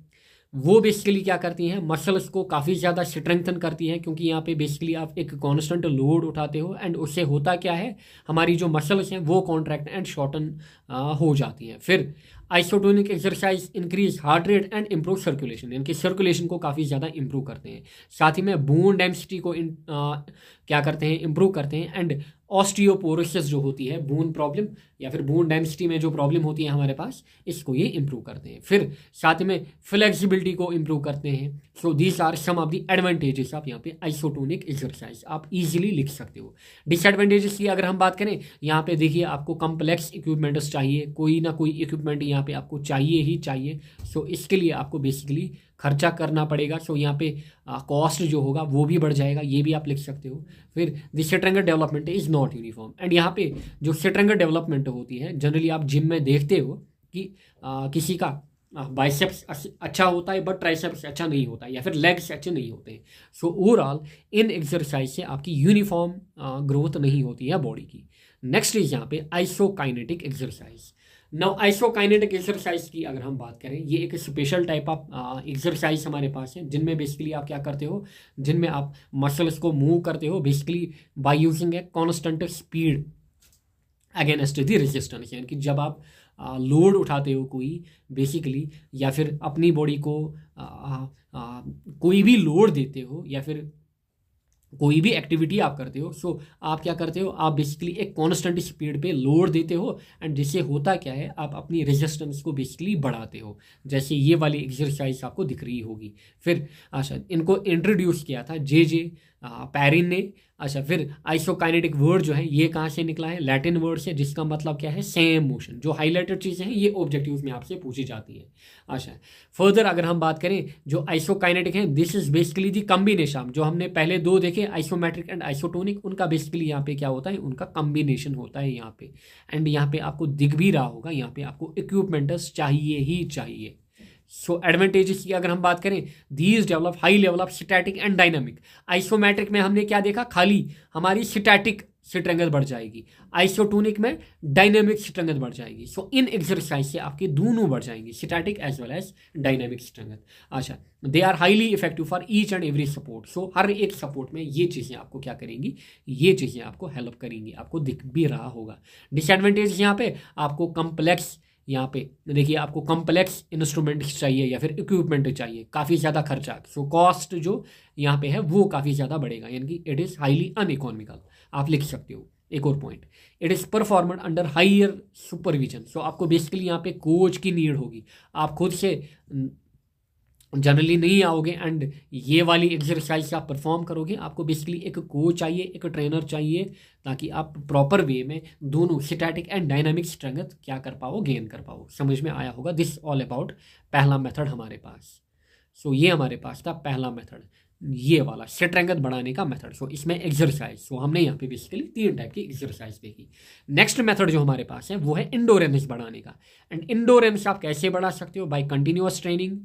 वो बेसिकली क्या करती हैं, मसल्स को काफ़ी ज़्यादा स्ट्रेंथन करती हैं, क्योंकि यहाँ पे बेसिकली आप एक कांस्टेंट लोड उठाते हो, एंड उससे होता क्या है, हमारी जो मसल्स हैं वो कॉन्ट्रैक्ट एंड शॉर्टन हो जाती हैं। फिर isotonic exercise increase heart rate and improve circulation, यानी कि सर्कुलेशन को काफ़ी ज़्यादा इम्प्रूव करते हैं। साथ ही में बोन डेंसिटी को क्या करते हैं, इम्प्रूव करते हैं, एंड ऑस्टियोपोरोसिस जो होती है, बोन प्रॉब्लम या फिर बोन डेंसिटी में जो प्रॉब्लम होती है हमारे पास, इसको ये इम्प्रूव करते हैं। फिर साथ में फ्लेक्सिबिलिटी को इम्प्रूव करते हैं। So these are some of the advantages आप यहाँ पे आइसोटोनिक एक्सरसाइज आप इजीली लिख सकते हो। डिसएडवांटेजेस की अगर हम बात करें, यहाँ पे देखिए आपको कम्प्लेक्स इक्विपमेंट्स चाहिए, कोई ना कोई इक्विपमेंट यहाँ पे आपको चाहिए ही चाहिए। सो इसके लिए आपको बेसिकली खर्चा करना पड़ेगा। सो यहाँ पे कॉस्ट जो होगा वो भी बढ़ जाएगा, ये भी आप लिख सकते हो। फिर the strength development is not uniform, and यहाँ पे जो स्ट्रेंथ डेवलपमेंट होती है, जनरली आप जिम में देखते हो कि किसी का बाइसेप्स अच्छा होता है बट ट्राइसेप्स अच्छा नहीं होता है, या फिर लेग्स अच्छे नहीं होते हैं। सो ओवरऑल इन एक्सरसाइज से आपकी यूनिफॉर्म ग्रोथ नहीं होती है बॉडी की। नेक्स्ट इज यहाँ पे isokinetic exercise. Now isokinetic exercise की अगर हम बात करें, ये एक स्पेशल टाइप ऑफ एक्सरसाइज हमारे पास है जिनमें बेसिकली आप क्या करते हो, जिनमें आप मसल्स को मूव करते हो basically by using a constant speed against the resistance. यानी कि जब आप लोड उठाते हो कोई बेसिकली, या फिर अपनी बॉडी को कोई भी लोड देते हो, या फिर कोई भी एक्टिविटी आप करते हो, सो आप क्या करते हो, आप बेसिकली एक कांस्टेंट स्पीड पे लोड देते हो, एंड जिससे होता क्या है, आप अपनी रेजिस्टेंस को बेसिकली बढ़ाते हो, जैसे ये वाली एक्सरसाइज आपको दिख रही होगी। फिर अच्छा, इनको इंट्रोड्यूस किया था जे पैरिन ने। अच्छा, फिर आइसोकाइनेटिक वर्ड जो है ये कहाँ से निकला है, लैटिन वर्ड से, जिसका मतलब क्या है, सेम मोशन। जो हाईलाइटेड चीज़ें हैं ये ऑब्जेक्टिव्स में आपसे पूछी जाती है। अच्छा, फर्दर अगर हम बात करें जो आइसोकाइनेटिक है, this is basically the combination. जो हमने पहले दो देखे आइसोमेट्रिक एंड आइसोटोनिक, उनका बेसिकली यहाँ पे क्या होता है, उनका कम्बिनेशन होता है यहाँ पे। एंड यहाँ पे आपको दिख भी रहा होगा, यहाँ पे आपको इक्विपमेंट्स चाहिए ही चाहिए। सो एडवांटेजेस की अगर हम बात करें, these develop high level of static and dynamic. Isometric में हमने क्या देखा, खाली हमारी स्टैटिक स्ट्रेंथ बढ़ जाएगी, आइसोटोनिक में डायनामिक स्ट्रेंथ बढ़ जाएगी। सो इन एक्सरसाइज से आपके दोनों बढ़ जाएंगी, static as well as dynamic strength. अच्छा, they are highly effective for each and every sport. So हर एक सपोर्ट में ये चीज़ें आपको क्या करेंगी, ये चीज़ें आपको हेल्प करेंगी, आपको दिख भी रहा होगा। डिसएडवांटेज यहाँ पे आपको कम्प्लेक्स, यहाँ पे देखिए आपको कम्प्लेक्स इंस्ट्रूमेंट चाहिए या फिर इक्विपमेंट चाहिए, काफ़ी ज़्यादा खर्चा। सो कॉस्ट जो यहाँ पे है वो काफ़ी ज़्यादा बढ़ेगा, यानी कि इट इज़ हाईली अनइकोनॉमिकल, आप लिख सकते हो। एक और point, it is performed under higher supervision. So आपको बेसिकली यहाँ पे कोच की नीड होगी, आप खुद से जनरली नहीं आओगे एंड ये वाली एक्सरसाइज आप परफॉर्म करोगे। आपको बेसिकली एक कोच चाहिए, एक ट्रेनर चाहिए, ताकि आप प्रॉपर वे में दोनों स्टैटिक एंड डायनामिक स्ट्रेंथ क्या कर पाओ, गेन कर पाओ। समझ में आया होगा। दिस ऑल अबाउट पहला मेथड हमारे पास। सो ये हमारे पास था पहला मेथड, ये वाला स्ट्रेंथ बढ़ाने का मेथड। सो इसमें एक्सरसाइज, सो हमने यहाँ पे बेसिकली 3 टाइप की एक्सरसाइज देखी। नेक्स्ट मेथड जो हमारे पास है वो है इंडोरेंस बढ़ाने का। एंड इंडोरेंस आप कैसे बढ़ा सकते हो, बाय कंटिन्यूअस ट्रेनिंग।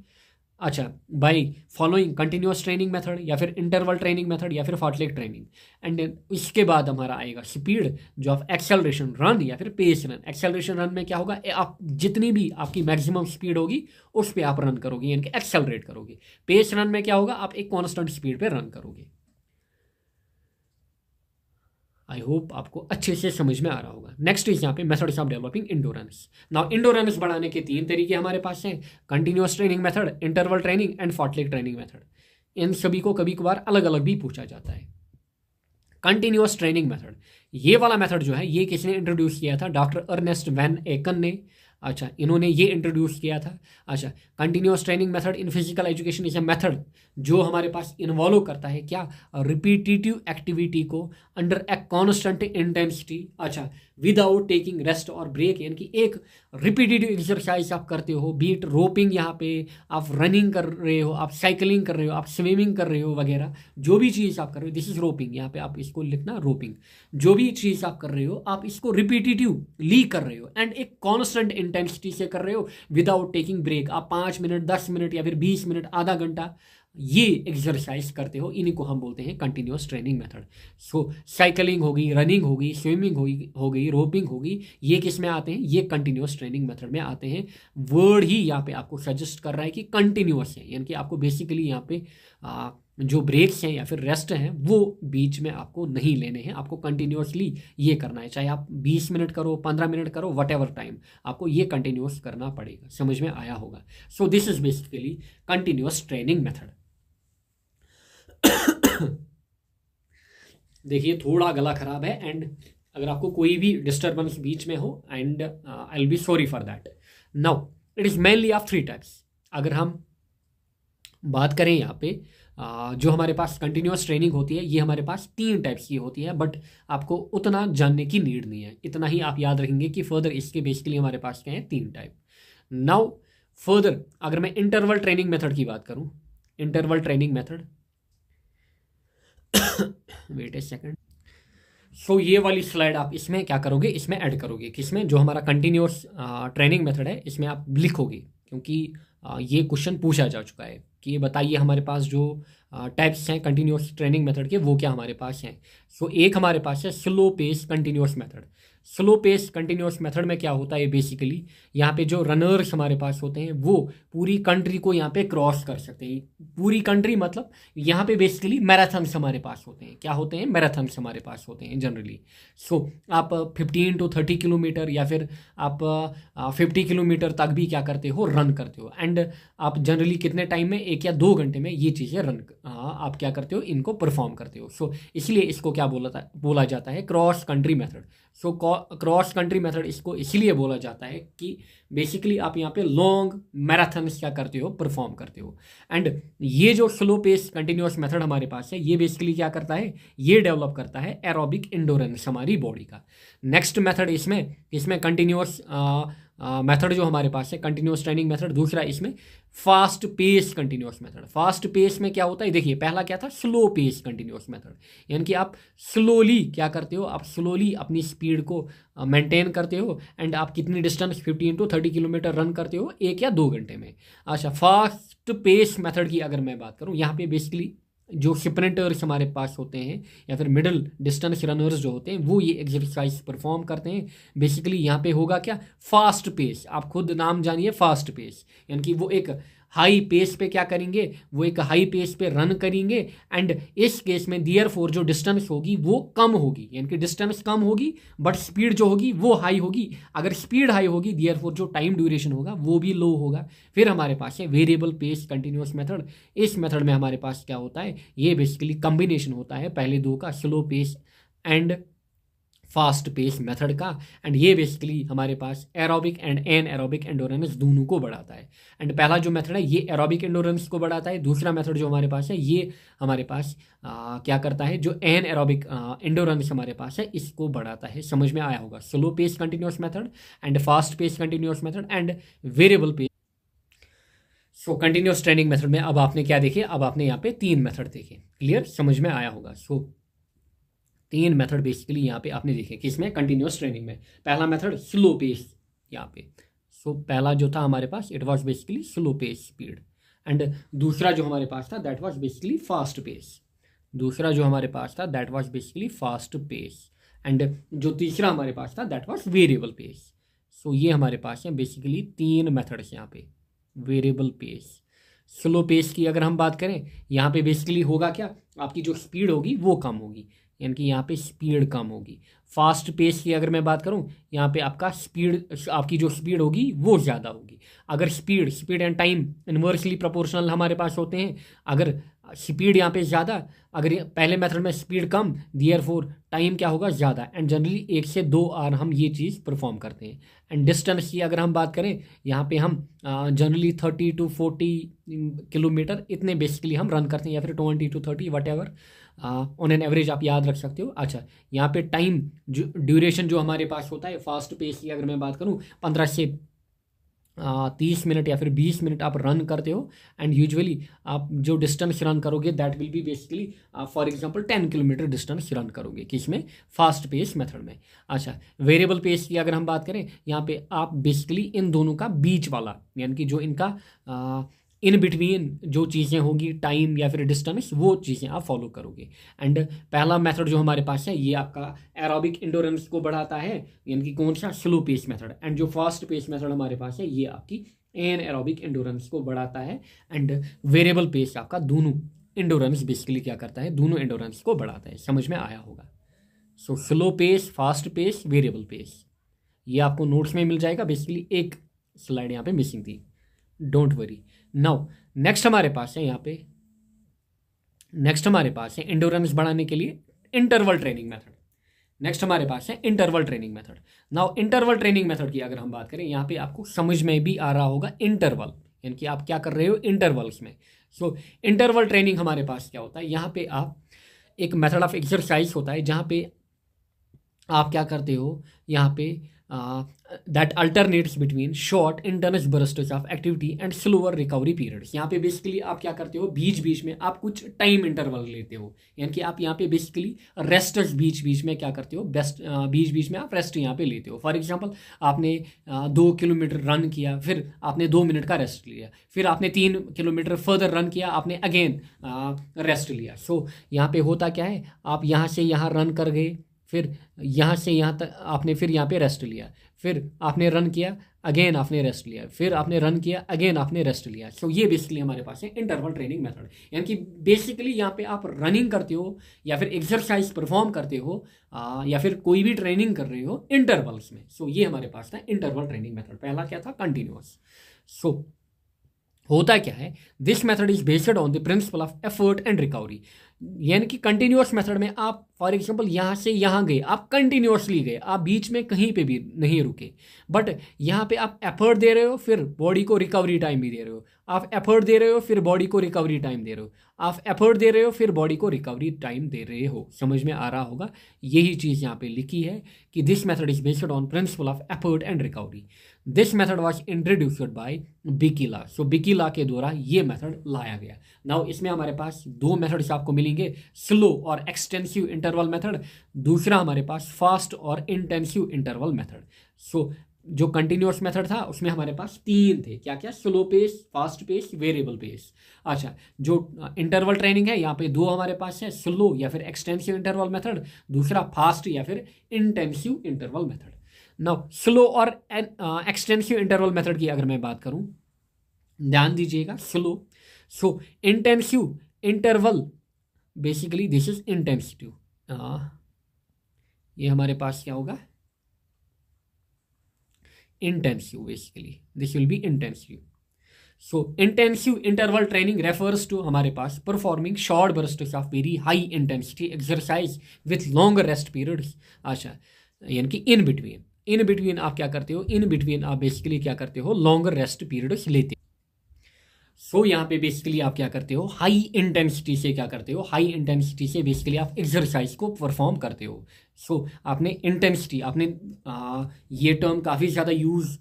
अच्छा, by following continuous training method, या फिर इंटरवल ट्रेनिंग मेथड, या फिर फार्टलेक ट्रेनिंग। एंड इसके बाद हमारा आएगा स्पीड, जो आप एक्सेलरेशन रन या फिर पेस रन। एक्सेलरेशन रन में क्या होगा, आप जितनी भी आपकी मैक्सिमम स्पीड होगी उस पर आप रन करोगे, यानी कि एक्सेलरेट करोगे। पेस रन में क्या होगा, आप एक कॉन्स्टेंट स्पीड पे रन करोगे। आई होप आपको अच्छे से समझ में आ रहा होगा। नेक्स्ट इज यहाँ पे methods of developing endurance. Now endurance बढ़ाने के 3 तरीके हमारे पास हैं, continuous training method, interval training and fartlek training method. इन सभी को कभी कभार अलग अलग भी पूछा जाता है। कंटिन्यूअस ट्रेनिंग मेथड, ये वाला मेथड जो है ये किसने इंट्रोड्यूस किया था, डॉक्टर अर्नेस्ट वैन एकन ने। अच्छा, इन्होंने ये इंट्रोड्यूस किया था। अच्छा, continuous training method in physical education is a method जो हमारे पास इन्वॉल्व करता है क्या, रिपीटिटिव एक्टिविटी को अंडर ए कॉन्स्टेंट इंटेंसिटी। अच्छा, विदाउट टेकिंग रेस्ट और ब्रेक, यानी कि एक रिपीटिटिव एक्सरसाइज आप करते हो, बीट रोपिंग, यहाँ पे आप रनिंग कर रहे हो, आप साइकिलिंग कर रहे हो, आप स्विमिंग कर रहे हो वगैरह, जो भी चीज़ आप कर रहे हो, दिस इज रोपिंग। यहाँ पे आप इसको लिखना रोपिंग। जो भी चीज़ आप कर रहे हो आप इसको रिपीटिटिवली कर रहे हो एंड एक कॉन्स्टेंट इंटेंसिटी से कर रहे हो विदाउट टेकिंग ब्रेक। आप 5 मिनट, 10 मिनट या फिर 20 मिनट, आधा घंटा ये एक्सरसाइज करते हो, इन्हीं को हम बोलते हैं कंटिन्यूअस ट्रेनिंग मेथड। सो साइकिलिंग होगी, रनिंग होगी, स्विमिंग होगी, रोपिंग होगी, ये किस में आते हैं, ये कंटिन्यूअस ट्रेनिंग मेथड में आते हैं। वर्ड ही यहाँ पे आपको सजेस्ट कर रहा है कि कंटिन्यूअस है, यानी कि आपको बेसिकली यहाँ पे जो ब्रेक्स हैं या फिर रेस्ट हैं वो बीच में आपको नहीं लेने हैं, आपको कंटिन्यूअसली ये करना है। चाहे आप 20 मिनट करो, 15 मिनट करो, वट एवर टाइम, आपको ये कंटिन्यूअस करना पड़ेगा। समझ में आया होगा। So this is basically continuous training method. देखिए थोड़ा गला खराब है एंड अगर आपको कोई भी डिस्टर्बेंस बीच में हो and I will be sorry for that. Now it is mainly of 3 types. अगर हम बात करें यहाँ पे जो हमारे पास कंटिन्यूअस ट्रेनिंग होती है ये हमारे पास 3 टाइप्स की होती है, बट आपको उतना जानने की नीड नहीं है, इतना ही आप याद रखेंगे कि फर्दर इसके बेसिकली हमारे पास क्या है, 3 टाइप। नाउ फर्दर अगर मैं इंटरवल ट्रेनिंग मेथड की बात करूँ, इंटरवल ट्रेनिंग मेथड, वेट ए सेकंड। सो ये वाली स्लाइड आप इसमें क्या करोगे, इसमें ऐड करोगे, किसमें, जो हमारा कंटिन्यूअस ट्रेनिंग मेथड है इसमें आप लिखोगे, क्योंकि ये क्वेश्चन पूछा जा चुका है कि बताइए हमारे पास जो टाइप्स हैं कंटिन्यूअस ट्रेनिंग मेथड के वो क्या हमारे पास हैं। सो एक हमारे पास है slow pace continuous method. Slow pace continuous method में क्या होता है बेसिकली, यहाँ पे जो रनर्स हमारे पास होते हैं वो पूरी कंट्री को यहाँ पे क्रॉस कर सकते हैं। पूरी कंट्री मतलब यहाँ पे बेसिकली मैराथन्स हमारे पास होते हैं। क्या होते हैं? मैराथन्स हमारे पास होते हैं जनरली। सो आप 15 to 30 किलोमीटर या फिर आप 50 किलोमीटर तक भी क्या करते हो, रन करते हो। एंड आप जनरली कितने टाइम में, 1 या 2 घंटे में ये चीज़ें आप क्या करते हो, इनको परफॉर्म करते हो। सो इसलिए इसको क्या बोला जाता है, cross country method. So cross country method इसको इसलिए बोला जाता है कि बेसिकली आप यहाँ पे लॉन्ग मैराथन्स क्या करते हो, परफॉर्म करते हो। एंड ये जो स्लो पेस कंटिन्यूस मेथड हमारे पास है, ये बेसिकली क्या करता है, ये डेवलप करता है एरोबिक इंडोरेंस हमारी बॉडी का। नेक्स्ट मेथड इसमें कंटिन्यूस मेथड जो हमारे पास है, कंटिन्यूस ट्रेनिंग मेथड। दूसरा इसमें fast pace continuous method. Fast pace में क्या होता है, देखिए पहला क्या था, स्लो पेस कंटिन्यूस मेथड, यानी कि आप स्लोली क्या करते हो, आप स्लोली अपनी स्पीड को मेंटेन करते हो। एंड आप कितनी डिस्टेंस, 15 to 30 किलोमीटर रन करते हो 1 या 2 घंटे में। अच्छा, फास्ट पेस मेथड की अगर मैं बात करूँ, यहाँ पे बेसिकली जो स्प्रिंटर्स हमारे पास होते हैं या फिर मिडिल डिस्टेंस रनर्स जो होते हैं वो ये एक्सरसाइज परफॉर्म करते हैं। बेसिकली यहाँ पे होगा क्या, फास्ट पेस। आप खुद नाम जानिए, फास्ट पेस, यानी कि वो एक हाई पेस पे क्या करेंगे, वो एक हाई पेस पे रन करेंगे। एंड इस केस में देयरफॉर जो डिस्टेंस होगी वो कम होगी, यानी कि डिस्टेंस कम होगी बट स्पीड जो होगी वो हाई होगी। अगर स्पीड हाई होगी देयरफॉर जो टाइम ड्यूरेशन होगा वो भी लो होगा। फिर हमारे पास है वेरिएबल पेस कंटिन्यूस मेथड। इस मेथड में हमारे पास क्या होता है, ये बेसिकली कॉम्बिनेशन होता है पहले दो का, slow pace and fast pace method का। एंड ये बेसिकली हमारे पास aerobic and anaerobic endurance दोनों को बढ़ाता है। एंड पहला जो मेथड है ये एरोबिक एंडोरेंस को बढ़ाता है। दूसरा मेथड जो हमारे पास है ये हमारे पास क्या करता है, जो एन एरोबिक एंडोरेंस हमारे पास है इसको बढ़ाता है। समझ में आया होगा, slow pace continuous method and fast pace continuous method and variable pace. So continuous training method में अब आपने क्या देखे, अब आपने यहाँ पे 3 मेथड देखे। क्लियर, समझ में आया होगा। सो 3 मेथड बेसिकली यहाँ पे आपने देखे किसमें, कंटिन्यूस ट्रेनिंग में। पहला मेथड स्लो पेस यहाँ पे। सो पहला जो था हमारे पास it was basically slow pace speed. And दूसरा जो हमारे पास था that was basically fast pace. दूसरा जो हमारे पास था that was basically fast pace. And जो तीसरा हमारे पास था that was variable pace. So ये हमारे पास है बेसिकली 3 मेथड्स यहाँ पे। वेरिएबल पेस, स्लो पेस की अगर हम बात करें, यहाँ पे बेसिकली होगा क्या, आपकी जो स्पीड होगी वो कम होगी, यानी कि यहाँ पे स्पीड कम होगी। फास्ट पेस की अगर मैं बात करूँ, यहाँ पे आपकी जो स्पीड होगी वो ज़्यादा होगी। अगर speed and time inversely proportional हमारे पास होते हैं। अगर स्पीड यहाँ पे ज़्यादा, अगर पहले मेथड में स्पीड कम, देयरफॉर टाइम क्या होगा, ज़्यादा। एंड जनरली 1 से 2 आवर हम ये चीज़ परफॉर्म करते हैं। एंड डिस्टेंस की अगर हम बात करें, यहाँ पे हम जनरली 30 to 40 किलोमीटर इतने बेसिकली हम रन करते हैं, या फिर 20 to 30 what ever on an average आप याद रख सकते हो। अच्छा, यहाँ पे टाइम जो ड्यूरेशन जो हमारे पास होता है फास्ट पेस की अगर मैं बात करूँ, 15 से 30 मिनट या फिर 20 मिनट आप रन करते हो। एंड यूजुअली आप जो डिस्टेंस रन करोगे that will be basically for example 10 kilometre distance run करोगे, किसमें, फास्ट पेस मेथड में। अच्छा, वेरिएबल पेस की अगर हम बात करें, यहाँ पे आप बेसिकली इन दोनों का बीच वाला, यानी कि जो इनका इन बिटवीन जो चीज़ें होंगी, टाइम या फिर डिस्टेंस, वो चीज़ें आप फॉलो करोगे। एंड पहला मेथड जो हमारे पास है ये आपका एरोबिक एंडोरेंस को बढ़ाता है, यानी कि कौन सा, स्लो पेस मेथड। एंड जो फास्ट पेस मेथड हमारे पास है ये आपकी एन एरोबिक एंडोरेंस को बढ़ाता है। एंड वेरिएबल पेस आपका दोनों एंडोरेंस बेसिकली क्या करता है, दोनों एंडोरेंस को बढ़ाता है। समझ में आया होगा। So slow pace, fast pace, variable pace, ये आपको नोट्स में मिल जाएगा। बेसिकली एक स्लाइड यहाँ पे मिसिंग थी, डोंट वरी। नाउ नेक्स्ट हमारे पास है यहाँ पे, नेक्स्ट हमारे पास है एंडोरेंस बढ़ाने के लिए इंटरवल ट्रेनिंग मेथड। नेक्स्ट हमारे पास है interval training method. Now interval training method की अगर हम बात करें, यहाँ पे आपको समझ में भी आ रहा होगा इंटरवल, यानी कि आप क्या कर रहे हो इंटरवल्स में। सो इंटरवल ट्रेनिंग हमारे पास क्या होता है, यहाँ पे आप एक मेथड ऑफ एक्सरसाइज होता है जहाँ पे आप क्या करते हो, यहाँ पे that alternates between short intense bursts of activity and slower recovery periods. यहाँ पे बेसिकली आप क्या करते हो, बीच बीच में आप कुछ टाइम इंटरवल लेते हो, यानी कि आप यहाँ पे बेसिकली रेस्टर्स बीच बीच में क्या करते हो, बीच बीच में आप रेस्ट यहाँ पे लेते हो। फॉर एग्जांपल आपने 2 किलोमीटर रन किया, फिर आपने 2 मिनट का रेस्ट लिया, फिर आपने 3 किलोमीटर फर्दर रन किया, आपने अगेन रेस्ट लिया। सो यहाँ पे होता क्या है, आप यहाँ से यहाँ रन कर गए, फिर यहाँ से यहाँ तक आपने फिर यहाँ पे रेस्ट लिया, फिर आपने रन किया, अगेन आपने रेस्ट लिया, फिर आपने रन किया, अगेन आपने रेस्ट लिया। सो ये बेसिकली हमारे पास है इंटरवल ट्रेनिंग मेथड। यानी कि बेसिकली यहाँ पे आप रनिंग करते हो या फिर एक्सरसाइज परफॉर्म करते हो या फिर कोई भी ट्रेनिंग कर रहे हो इंटरवल्स में। सो ये हमारे पास था इंटरवल ट्रेनिंग मेथड। पहला क्या था? कंटिन्यूअस। सो होता क्या है, this method is based on the principal of effort and recovery. यानी कि कंटिन्यूअस मेथड में आप फॉर एग्जांपल यहाँ से यहाँ गए, आप कंटिन्यूअसली गए, आप बीच में कहीं पे भी नहीं रुके, बट यहाँ पे आप एफर्ट दे रहे हो, फिर बॉडी को रिकवरी टाइम भी दे रहे हो, आप एफर्ट दे रहे हो, फिर बॉडी को रिकवरी टाइम दे रहे हो, आप एफर्ट दे रहे हो, फिर बॉडी को रिकवरी टाइम दे रहे हो। समझ में आ रहा होगा, यही चीज़ यहाँ पे लिखी है कि this method is based on principle of effort and recovery. This method was introduced by Bikila. So Bikila के द्वारा ये मेथड लाया गया। नाउ इसमें हमारे पास दो मेथड्स आपको मिलेंगे, स्लो और एक्सटेंसिव इंटरवल मेथड, दूसरा हमारे पास फास्ट और इंटेंसिव इंटरवल मेथड। सो जो कंटिन्यूअस मेथड था उसमें हमारे पास तीन थे, क्या क्या? Slow pace, fast pace, variable pace. अच्छा, जो इंटरवल ट्रेनिंग है यहाँ पे दो हमारे पास है, स्लो या फिर एक्सटेंसिव इंटरवल मेथड, दूसरा फास्ट या फिर intensive interval method. Now slow और एक्सटेंसिव इंटरवल मेथड की अगर मैं बात करूं, ध्यान दीजिएगा, slow, so intensive interval, basically this is intensive, ये हमारे पास क्या होगा? Intensive, basically this will be intensive. So intensive interval training refers to हमारे पास performing short bursts of very high intensity exercise with longer rest periods. अच्छा, यानी कि इन बिटवीन आप क्या करते हो? इन बिटवीन आप बेसिकली क्या करते हो? लॉन्गर रेस्ट पीरियड्स लेते हो। सो यहाँ पे बेसिकली आप क्या करते हो? हाई इंटेंसिटी से क्या करते हो? हाई इंटेंसिटी से बेसिकली आप एक्सरसाइज को परफॉर्म करते हो। सो आपने इंटेंसिटी, आपने ये टर्म काफ़ी ज़्यादा यूज़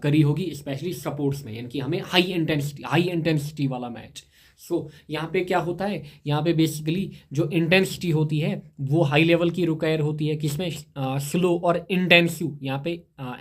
करी होगी स्पेशली सपोर्ट्स में, यानी कि हमें हाई इंटेंसिटी वाला मैच। सो यहाँ पे क्या होता है? यहाँ पे बेसिकली जो इंटेंसिटी होती है वो हाई लेवल की रिक्वायर होती है, किसमें? स्लो और इंटेंसिव। यहाँ पे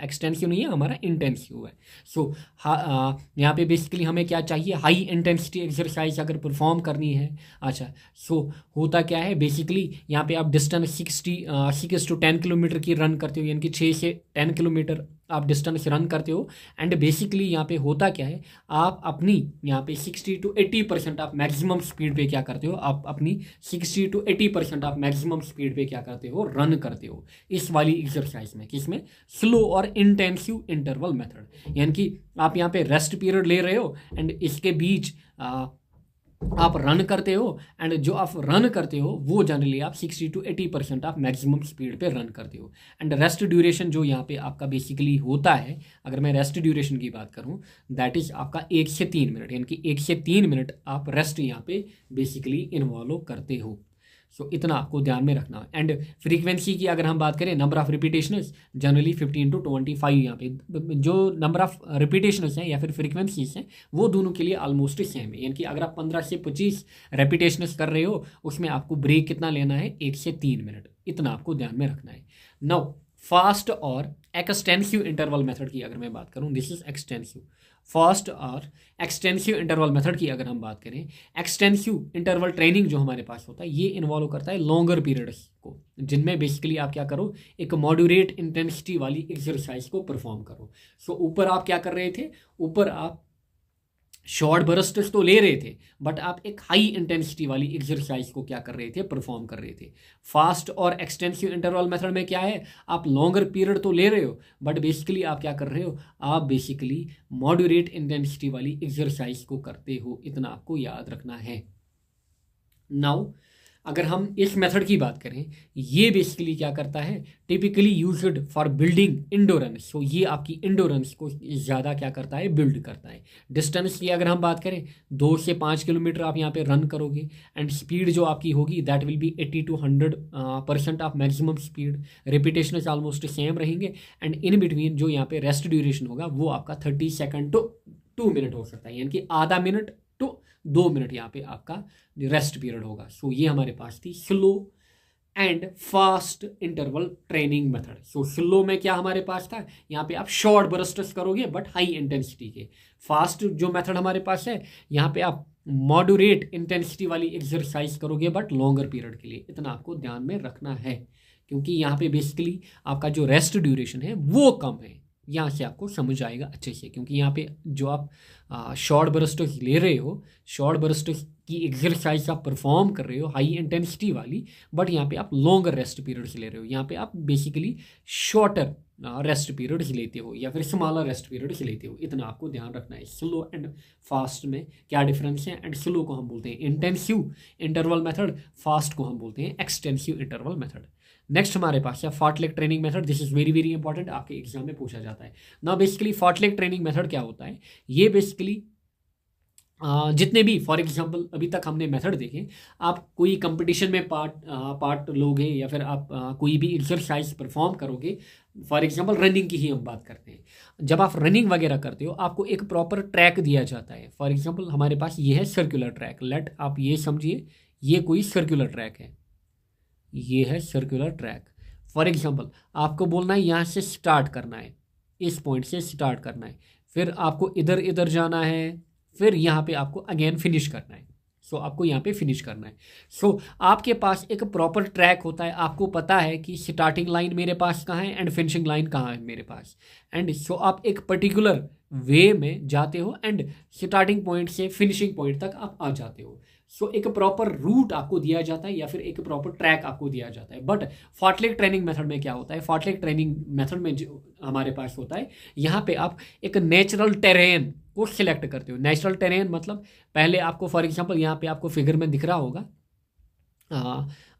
एक्सटेंसिव नहीं है, हमारा इंटेंसिव है। सो यहाँ पे बेसिकली हमें क्या चाहिए? हाई इंटेंसिटी एक्सरसाइज अगर परफॉर्म करनी है। अच्छा, सो होता क्या है बेसिकली, यहाँ पे आप डिस्टेंस 6 to 10 किलोमीटर की रन करते हो, यानी कि 6 से 10 किलोमीटर आप डिस्टेंस रन करते हो। एंड बेसिकली यहाँ पे होता क्या है, आप अपनी यहाँ पे 60 to 80% आप मैक्सिमम स्पीड पे क्या करते हो? आप अपनी 60 to 80% आप मैक्सिमम स्पीड पे क्या करते हो? रन करते हो इस वाली एक्सरसाइज में। किसमें? स्लो और इंटेंसिव इंटरवल मेथड। यानी कि आप यहाँ पे रेस्ट पीरियड ले रहे हो एंड इसके बीच आप रन करते हो, एंड जो आप रन करते हो वो जनरली आप 60 to 80% आप मैक्सिमम स्पीड पे रन करते हो। एंड रेस्ट ड्यूरेशन जो यहाँ पे आपका बेसिकली होता है, अगर मैं रेस्ट ड्यूरेशन की बात करूँ, दैट इज आपका 1 से 3 मिनट, यानी कि 1 से 3 मिनट आप रेस्ट यहाँ पे बेसिकली इन्वॉल्व करते हो। सो इतना आपको ध्यान में रखना। एंड फ्रीक्वेंसी की अगर हम बात करें, number of repetitions generally 15 to 25, यहाँ पे जो नंबर ऑफ रिपीटेशंस हैं या फिर फ्रीक्वेंसीज हैं वो दोनों के लिए ऑलमोस्ट सेम है। यानी कि अगर आप 15 से 25 रिपीटेशंस कर रहे हो, उसमें आपको ब्रेक कितना लेना है? 1 से 3 मिनट। इतना आपको ध्यान में रखना है। नाउ फास्ट और एक्सटेंसिव इंटरवल मेथड की अगर मैं बात करूँ, दिस इज एक्सटेंसिव। फास्ट और एक्सटेंसिव इंटरवल मेथड की अगर हम बात करें, एक्सटेंसिव इंटरवल ट्रेनिंग जो हमारे पास होता है ये इन्वॉल्व करता है लॉन्गर पीरियड्स को, जिनमें बेसिकली आप क्या करो? एक मॉड्यूरेट इंटेंसिटी वाली एक्सरसाइज को परफॉर्म करो। सो ऊपर आप क्या कर रहे थे? ऊपर आप शॉर्ट बर्स्ट्स तो ले रहे थे, बट आप एक हाई इंटेंसिटी वाली एक्सरसाइज को क्या कर रहे थे? परफॉर्म कर रहे थे। फास्ट और एक्सटेंसिव इंटरवल मेथड में क्या है? आप लॉन्गर पीरियड तो ले रहे हो, बट बेसिकली आप क्या कर रहे हो? आप बेसिकली मॉड्यूरेट इंटेंसिटी वाली एक्सरसाइज को करते हो। इतना आपको याद रखना है। नाउ अगर हम इस मेथड की बात करें, ये बेसिकली क्या करता है? Typically used for building endurance. So ये आपकी इंडोरेंस को ज़्यादा क्या करता है? बिल्ड करता है। डिस्टेंस की अगर हम बात करें, 2 से 5 किलोमीटर आप यहाँ पे रन करोगे, एंड स्पीड जो आपकी होगी that will be 80 to 100% of maximum speed. Repetition almost same रहेंगे, एंड इन बिटवीन जो यहाँ पे रेस्ट ड्यूरेशन होगा वो आपका 30 सेकेंड to 2 मिनट हो सकता है, यानी कि आधा मिनट to 2 मिनट यहाँ पे आपका रेस्ट पीरियड होगा। सो ये हमारे पास थी slow and fast interval training method. So slow में क्या हमारे पास था? यहाँ पे आप शॉर्ट बर्स्ट्स करोगे बट हाई इंटेंसिटी के। फास्ट जो मेथड हमारे पास है, यहाँ पे आप मॉड्यूरेट इंटेंसिटी वाली एक्सरसाइज करोगे बट लॉन्गर पीरियड के लिए। इतना आपको ध्यान में रखना है, क्योंकि यहाँ पे बेसिकली आपका जो रेस्ट ड्यूरेशन है वो कम है। यहाँ से आपको समझ आएगा अच्छे से, क्योंकि यहाँ पे जो आप शॉर्ट बर्स्ट ले रहे हो, शॉर्ट बर्स्ट की एक्सरसाइज आप परफॉर्म कर रहे हो हाई इंटेंसिटी वाली, बट यहाँ पे आप लॉन्गर रेस्ट पीरियड्स ले रहे हो। यहाँ पे आप बेसिकली शॉर्टर रेस्ट पीरियड्स लेते हो या फिर स्मॉलर रेस्ट पीरियड्स लेते हो। इतना आपको ध्यान रखना है। स्लो एंड फास्ट में क्या डिफरेंस है? एंड स्लो को हम बोलते हैं इंटेंसिव इंटरवल मेथड, फास्ट को हम बोलते हैं एक्सटेंसिव इंटरवल मेथड। नेक्स्ट हमारे पास है fartlek training method. This is very very important, आपके एग्जाम में पूछा जाता है ना। बेसिकली फार्टलेग ट्रेनिंग मेथड क्या होता है? ये बेसिकली जितने भी फॉर एग्जांपल अभी तक हमने मेथड देखे, आप कोई कंपटीशन में पार्ट लोगे या फिर आप कोई भी एक्सरसाइज परफॉर्म करोगे, फॉर एग्जांपल रनिंग की ही हम बात करते हैं। जब आप रनिंग वगैरह करते हो आपको एक प्रॉपर ट्रैक दिया जाता है। फॉर एग्जांपल हमारे पास ये है सर्कुलर ट्रैक, लेट आप ये समझिए ये कोई सर्कुलर ट्रैक है, ये है सर्कुलर ट्रैक। फॉर एग्जांपल आपको बोलना है यहाँ से स्टार्ट करना है, इस पॉइंट से स्टार्ट करना है, फिर आपको इधर इधर जाना है, फिर यहाँ पे आपको अगेन फिनिश करना है। सो आपको यहाँ पे फिनिश करना है। सो आपके पास एक प्रॉपर ट्रैक होता है, आपको पता है कि स्टार्टिंग लाइन मेरे पास कहाँ है एंड फिनिशिंग लाइन कहाँ है मेरे पास। एंड सो आप एक पर्टिकुलर वे में जाते हो एंड स्टार्टिंग पॉइंट से फिनिशिंग पॉइंट तक आप आ जाते हो। सो एक प्रॉपर रूट आपको दिया जाता है या फिर एक प्रॉपर ट्रैक आपको दिया जाता है। बट फार्टलेग ट्रेनिंग मेथड में क्या होता है? फार्टलेग ट्रेनिंग मेथड में जो हमारे पास होता है, यहाँ पे आप एक नेचुरल टेरेन को सिलेक्ट करते हो। नेचुरल टेरेन मतलब पहले आपको फॉर एग्जांपल यहाँ पे आपको फिगर में दिख रहा होगा,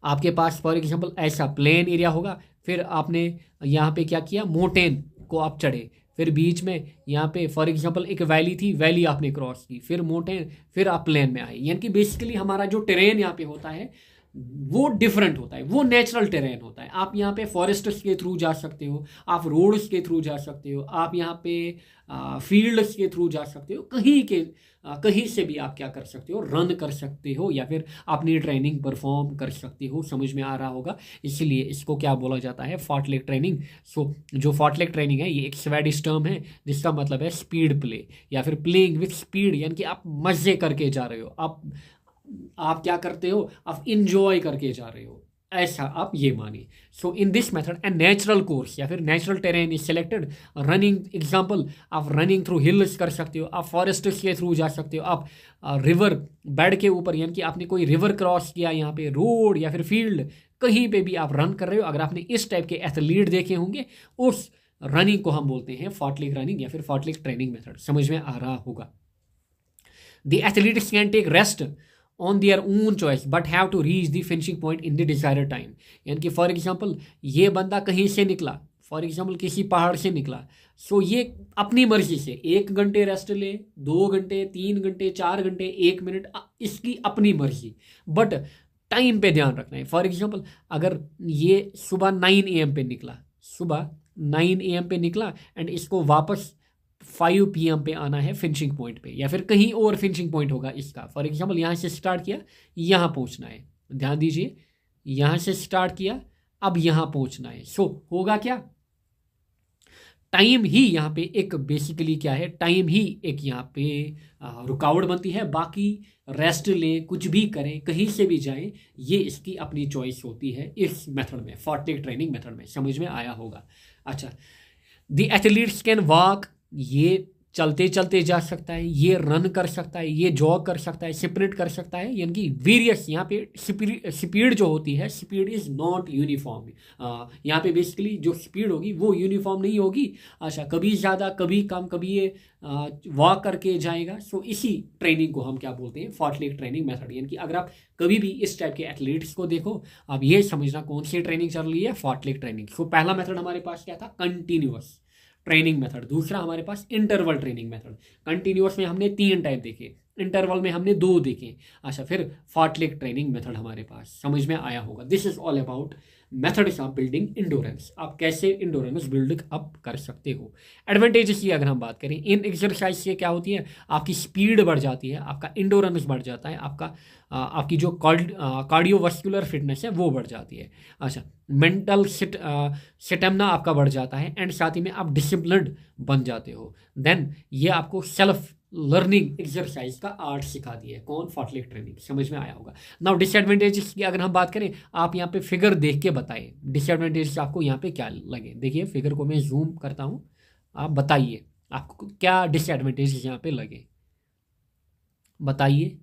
आपके पास फॉर एग्जांपल ऐसा प्लेन एरिया होगा, फिर आपने यहाँ पे क्या किया, माउंटेन को आप चढ़े, फिर बीच में यहाँ पे फॉर एग्जांपल एक वैली थी, वैली आपने क्रॉस की, फिर माउंटेन, फिर आप प्लेन में आए। यानी कि बेसिकली हमारा जो टेरेन यहाँ पे होता है वो डिफरेंट होता है, वो नेचुरल टेरेन होता है। आप यहाँ पे फॉरेस्ट्स के थ्रू जा सकते हो, आप रोड्स के थ्रू जा सकते हो, आप यहाँ पे फील्ड्स के थ्रू जा सकते हो, कहीं से भी आप क्या कर सकते हो, रन कर सकते हो या फिर अपनी ट्रेनिंग परफॉर्म कर सकते हो। समझ में आ रहा होगा, इसलिए इसको क्या बोला जाता है, फार्टलेग ट्रेनिंग। सो जो फार्टलेग ट्रेनिंग है ये एक स्वेडिश टर्म है जिसका मतलब है स्पीड प्ले या फिर प्लेइंग विथ स्पीड, यानी कि आप मजे करके जा रहे हो, आप क्या करते हो, आप इंजॉय करके जा रहे हो, ऐसा आप ये मानिए। So in this method and natural course या फिर natural terrain is selected. Running example, आप रनिंग थ्रू हिल्स कर सकते हो, आप फॉरेस्ट के थ्रू जा सकते हो, आप रिवर बेड के ऊपर, यानी कि आपने कोई रिवर क्रॉस किया, यहाँ पे रोड या फिर फील्ड, कहीं पे भी आप रन कर रहे हो। अगर आपने इस टाइप के एथलीट देखे होंगे, उस रनिंग को हम बोलते हैं फार्टलेग रनिंग या फिर फार्टलेग ट्रेनिंग मेथड। समझ में आ रहा होगा। The athletes can take rest on their own choice but have to reach the finishing point in the desired time. यानी कि फॉर एग्जांपल ये बंदा कहीं से निकला, फॉर एग्जांपल किसी पहाड़ से निकला, सो ये अपनी मर्जी से 1 घंटे रेस्ट ले, 2 घंटे, 3 घंटे, 4 घंटे, 1 मिनट, इसकी अपनी मर्जी, बट टाइम पे ध्यान रखना है। फॉर एग्जांपल अगर ये सुबह 9 AM पे निकला, सुबह 9 AM पे निकला एंड इसको वापस 5 PM पे आना है फिनिशिंग पॉइंट पे, या फिर कहीं और फिनिशिंग पॉइंट होगा इसका। फॉर एग्जांपल यहाँ से स्टार्ट किया, यहाँ पहुँचना है, ध्यान दीजिए, यहाँ से स्टार्ट किया, अब यहाँ पहुँचना है। सो होगा क्या, टाइम ही यहाँ पे एक बेसिकली क्या है, टाइम ही एक यहाँ पे रुकावट बनती है। बाकी रेस्ट ले, कुछ भी करें, कहीं से भी जाएं, ये इसकी अपनी चॉइस होती है इस मेथड में, फार्टलेग ट्रेनिंग मेथड में। समझ में आया होगा। अच्छा, द एथलीट्स कैन वॉक, ये चलते चलते जा सकता है, ये रन कर सकता है, ये जॉग कर सकता है, स्प्रिंट कर सकता है, यानी कि वेरियस यहाँ पे स्पीड जो होती है, स्पीड इज नॉट यूनिफॉर्म। यहाँ पे बेसिकली जो स्पीड होगी वो यूनिफॉर्म नहीं होगी। अच्छा, कभी ज़्यादा कभी कम, कभी ये वॉक करके जाएगा। सो इसी ट्रेनिंग को हम क्या बोलते हैं, फार्टलेग ट्रेनिंग मेथड। यानी कि अगर आप कभी भी इस टाइप के एथलीट्स को देखो, आप ये समझना कौन सी ट्रेनिंग चल रही है, फार्टलेग ट्रेनिंग। सो पहला मेथड हमारे पास क्या था, कंटिन्यूअस ट्रेनिंग मेथड। दूसरा हमारे पास इंटरवल ट्रेनिंग मेथड। कंटिन्यूअस में हमने 3 टाइप देखे, इंटरवल में हमने 2 देखे। अच्छा, फिर फार्टलेग ट्रेनिंग मेथड हमारे पास। समझ में आया होगा। This is all about methods of building endurance, आप कैसे इंडोरेंस बिल्ड अप कर सकते हो। एडवांटेजेस की अगर हम बात करें, इन एक्सरसाइज से क्या होती है, आपकी स्पीड बढ़ जाती है, आपका इंडोरेंस बढ़ जाता है, आपकी जो कार्डियोवास्कुलर फिटनेस है वो बढ़ जाती है। अच्छा, मेंटल स्टेमिना आपका बढ़ जाता है, एंड साथ ही में आप डिसिप्लिन्ड बन जाते हो। देन ये आपको सेल्फ लर्निंग एक्सरसाइज का आर्ट सिखा दिया है। कौन? फाटलिक ट्रेनिंग। समझ में आया होगा। नाउ डिसएडवांटेजेस की अगर हम बात करें, आप यहाँ पे फिगर देख के बताइए डिसएडवांटेजेस आपको यहाँ पे क्या लगे। देखिए फिगर को मैं जूम करता हूँ, आप बताइए आपको क्या डिसएडवांटेजेस यहाँ पे लगे, बताइए।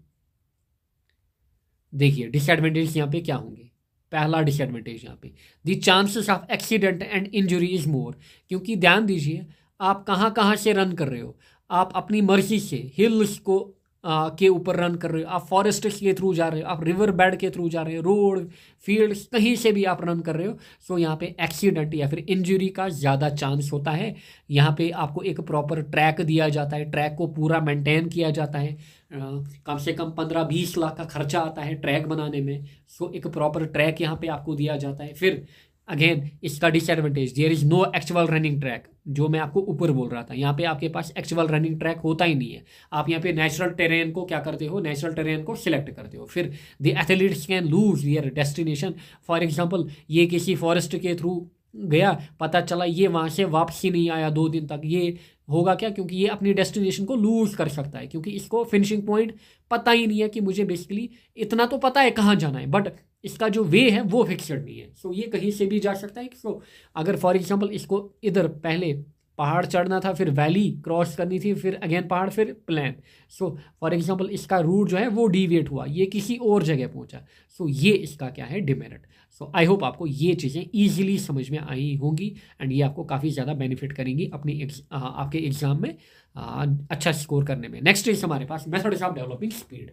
देखिए डिसएडवांटेज यहाँ पे क्या होंगे। पहला डिसएडवांटेज यहाँ पे, the chances of accident and injury is more. क्योंकि ध्यान दीजिए, आप कहाँ कहाँ से रन कर रहे हो। आप अपनी मर्जी से हिल्स को के ऊपर रन कर रहे हो, आप फॉरेस्ट के थ्रू जा रहे हो, आप रिवर बेड के थ्रू जा रहे हो, रोड फील्ड कहीं से भी आप रन कर रहे हो। सो यहाँ पे एक्सीडेंट या फिर इंजरी का ज़्यादा चांस होता है। यहाँ पे आपको एक प्रॉपर ट्रैक दिया जाता है, ट्रैक को पूरा मेंटेन किया जाता है। कम से कम 15-20 लाख का खर्चा आता है ट्रैक बनाने में। सो एक प्रॉपर ट्रैक यहाँ पे आपको दिया जाता है। फिर अगेन इसका disadvantage, there is no actual running track, जो मैं आपको ऊपर बोल रहा था। यहाँ पे आपके पास एक्चुअल रनिंग ट्रैक होता ही नहीं है। आप यहाँ पे नेचुरल टेरेन को क्या करते हो, नेचुरल टेरेन को सिलेक्ट करते हो। फिर the athletes can lose their destination. For example, ये किसी फॉरेस्ट के थ्रू गया, पता चला ये वहाँ से वापसी नहीं आया 2 दिन तक, ये होगा क्या? क्योंकि ये अपनी डेस्टिनेशन को लूज कर सकता है, क्योंकि इसको फिनिशिंग पॉइंट पता ही नहीं है कि मुझे बेसिकली इतना तो पता है कहाँ जाना है, बट इसका जो वे है वो फिक्सड नहीं है। सो ये कहीं से भी जा सकता है। सो अगर फॉर एग्जांपल इसको इधर पहले पहाड़ चढ़ना था, फिर वैली क्रॉस करनी थी, फिर अगेन पहाड़, फिर प्लेन। सो फॉर एग्जांपल इसका रूट जो है वो डिविएट हुआ, ये किसी और जगह पहुंचा। सो ये इसका क्या है, डिमेरिट। सो आई होप आपको ये चीज़ें ईजिली समझ में आई होंगी, एंड ये आपको काफ़ी ज़्यादा बेनिफिट करेंगी अपनी आपके एग्जाम में अच्छा स्कोर करने में। नेक्स्ट इज हमारे पास मेथड्स ऑफ डेवलपिंग स्पीड।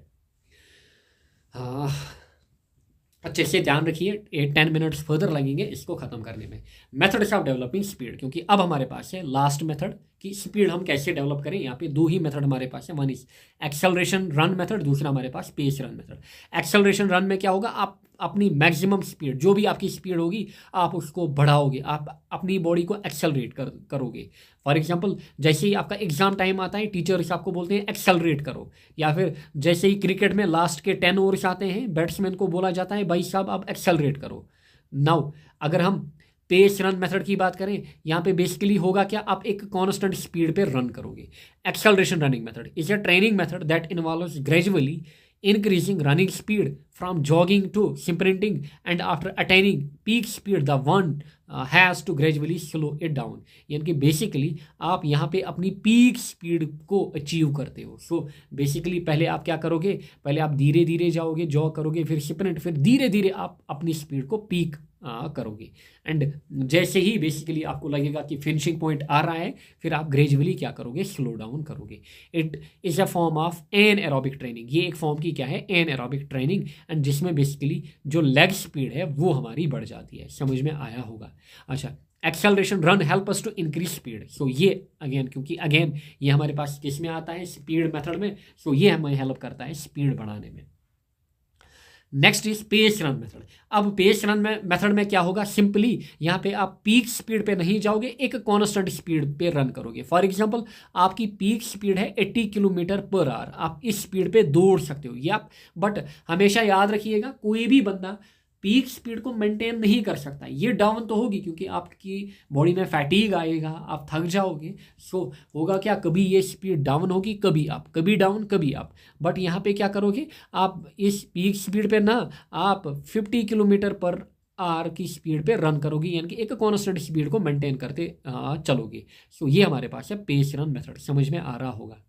अच्छे से ध्यान रखिए, 8-10 मिनट्स फर्दर लगेंगे इसको ख़त्म करने में। मेथड्स ऑफ डेवलपिंग स्पीड, क्योंकि अब हमारे पास है लास्ट मेथड कि स्पीड हम कैसे डेवलप करें। यहाँ पे 2 ही मेथड हमारे पास है, one is acceleration run method, दूसरा हमारे पास pace run method. Acceleration run में क्या होगा, आप अपनी मैक्सिमम स्पीड, जो भी आपकी स्पीड होगी, आप उसको बढ़ाओगे, आप अपनी बॉडी को एक्सेलरेट करोगे। फॉर एग्जांपल, जैसे ही आपका एग्जाम टाइम आता है, टीचर्स आपको बोलते हैं एक्सेलरेट करो, या फिर जैसे ही क्रिकेट में लास्ट के 10 ओवर्स आते हैं, बैट्समैन को बोला जाता है भाई साहब आप एक्सेलरेट करो। नाउ अगर हम पेस रन मेथड की बात करें, यहाँ पे बेसिकली होगा क्या, आप एक कांस्टेंट स्पीड पे रन करोगे। Acceleration running method is a training method that involves gradually increasing running speed from jogging to sprinting, and after attaining peak speed the one has to gradually slow it down। यानी कि basically आप यहाँ पे अपनी peak speed को achieve करते हो। So basically पहले आप क्या करोगे, पहले आप धीरे धीरे जाओगे, जॉग करोगे, फिर स्प्रिंट, फिर धीरे धीरे आप अपनी स्पीड को पीक करोगे। एंड जैसे ही बेसिकली आपको लगेगा कि फिनिशिंग पॉइंट आ रहा है, फिर आप ग्रेजुअली क्या करोगे, स्लो डाउन करोगे। It is a form of anaerobic training. ये एक फॉर्म की क्या है, एन एरोबिक ट्रेनिंग, एंड जिसमें बेसिकली जो लेग स्पीड है वो हमारी बढ़ जाती है। समझ में आया होगा। अच्छा, acceleration run help us to increase speed. So ये अगेन, क्योंकि अगेन ये हमारे पास किस में आता है, स्पीड मेथड में। सो ये हमें हेल्प करता है स्पीड बढ़ाने में। Next is pace run method. अब पेस रन मेथड में क्या होगा, सिंपली यहाँ पे आप पीक स्पीड पे नहीं जाओगे, एक कांस्टेंट स्पीड पे रन करोगे। फॉर एग्जांपल, आपकी पीक स्पीड है 80 किलोमीटर पर आवर, आप इस स्पीड पे दौड़ सकते हो। ये आप, बट हमेशा याद रखिएगा, कोई भी बंदा पीक स्पीड को मेंटेन नहीं कर सकता। ये डाउन तो होगी, क्योंकि आपकी बॉडी में फैटीग आएगा, आप थक जाओगे। सो होगा क्या, कभी ये स्पीड डाउन होगी, कभी आप, कभी डाउन, कभी आप। बट यहाँ पे क्या करोगे, आप इस पीक स्पीड पे ना आप 50 किलोमीटर पर आवर की स्पीड पे रन करोगे, यानी कि एक कांस्टेंट स्पीड को मेंटेन करते चलोगे। सो ये हमारे पास है पेस रन मेथड। समझ में आ रहा होगा,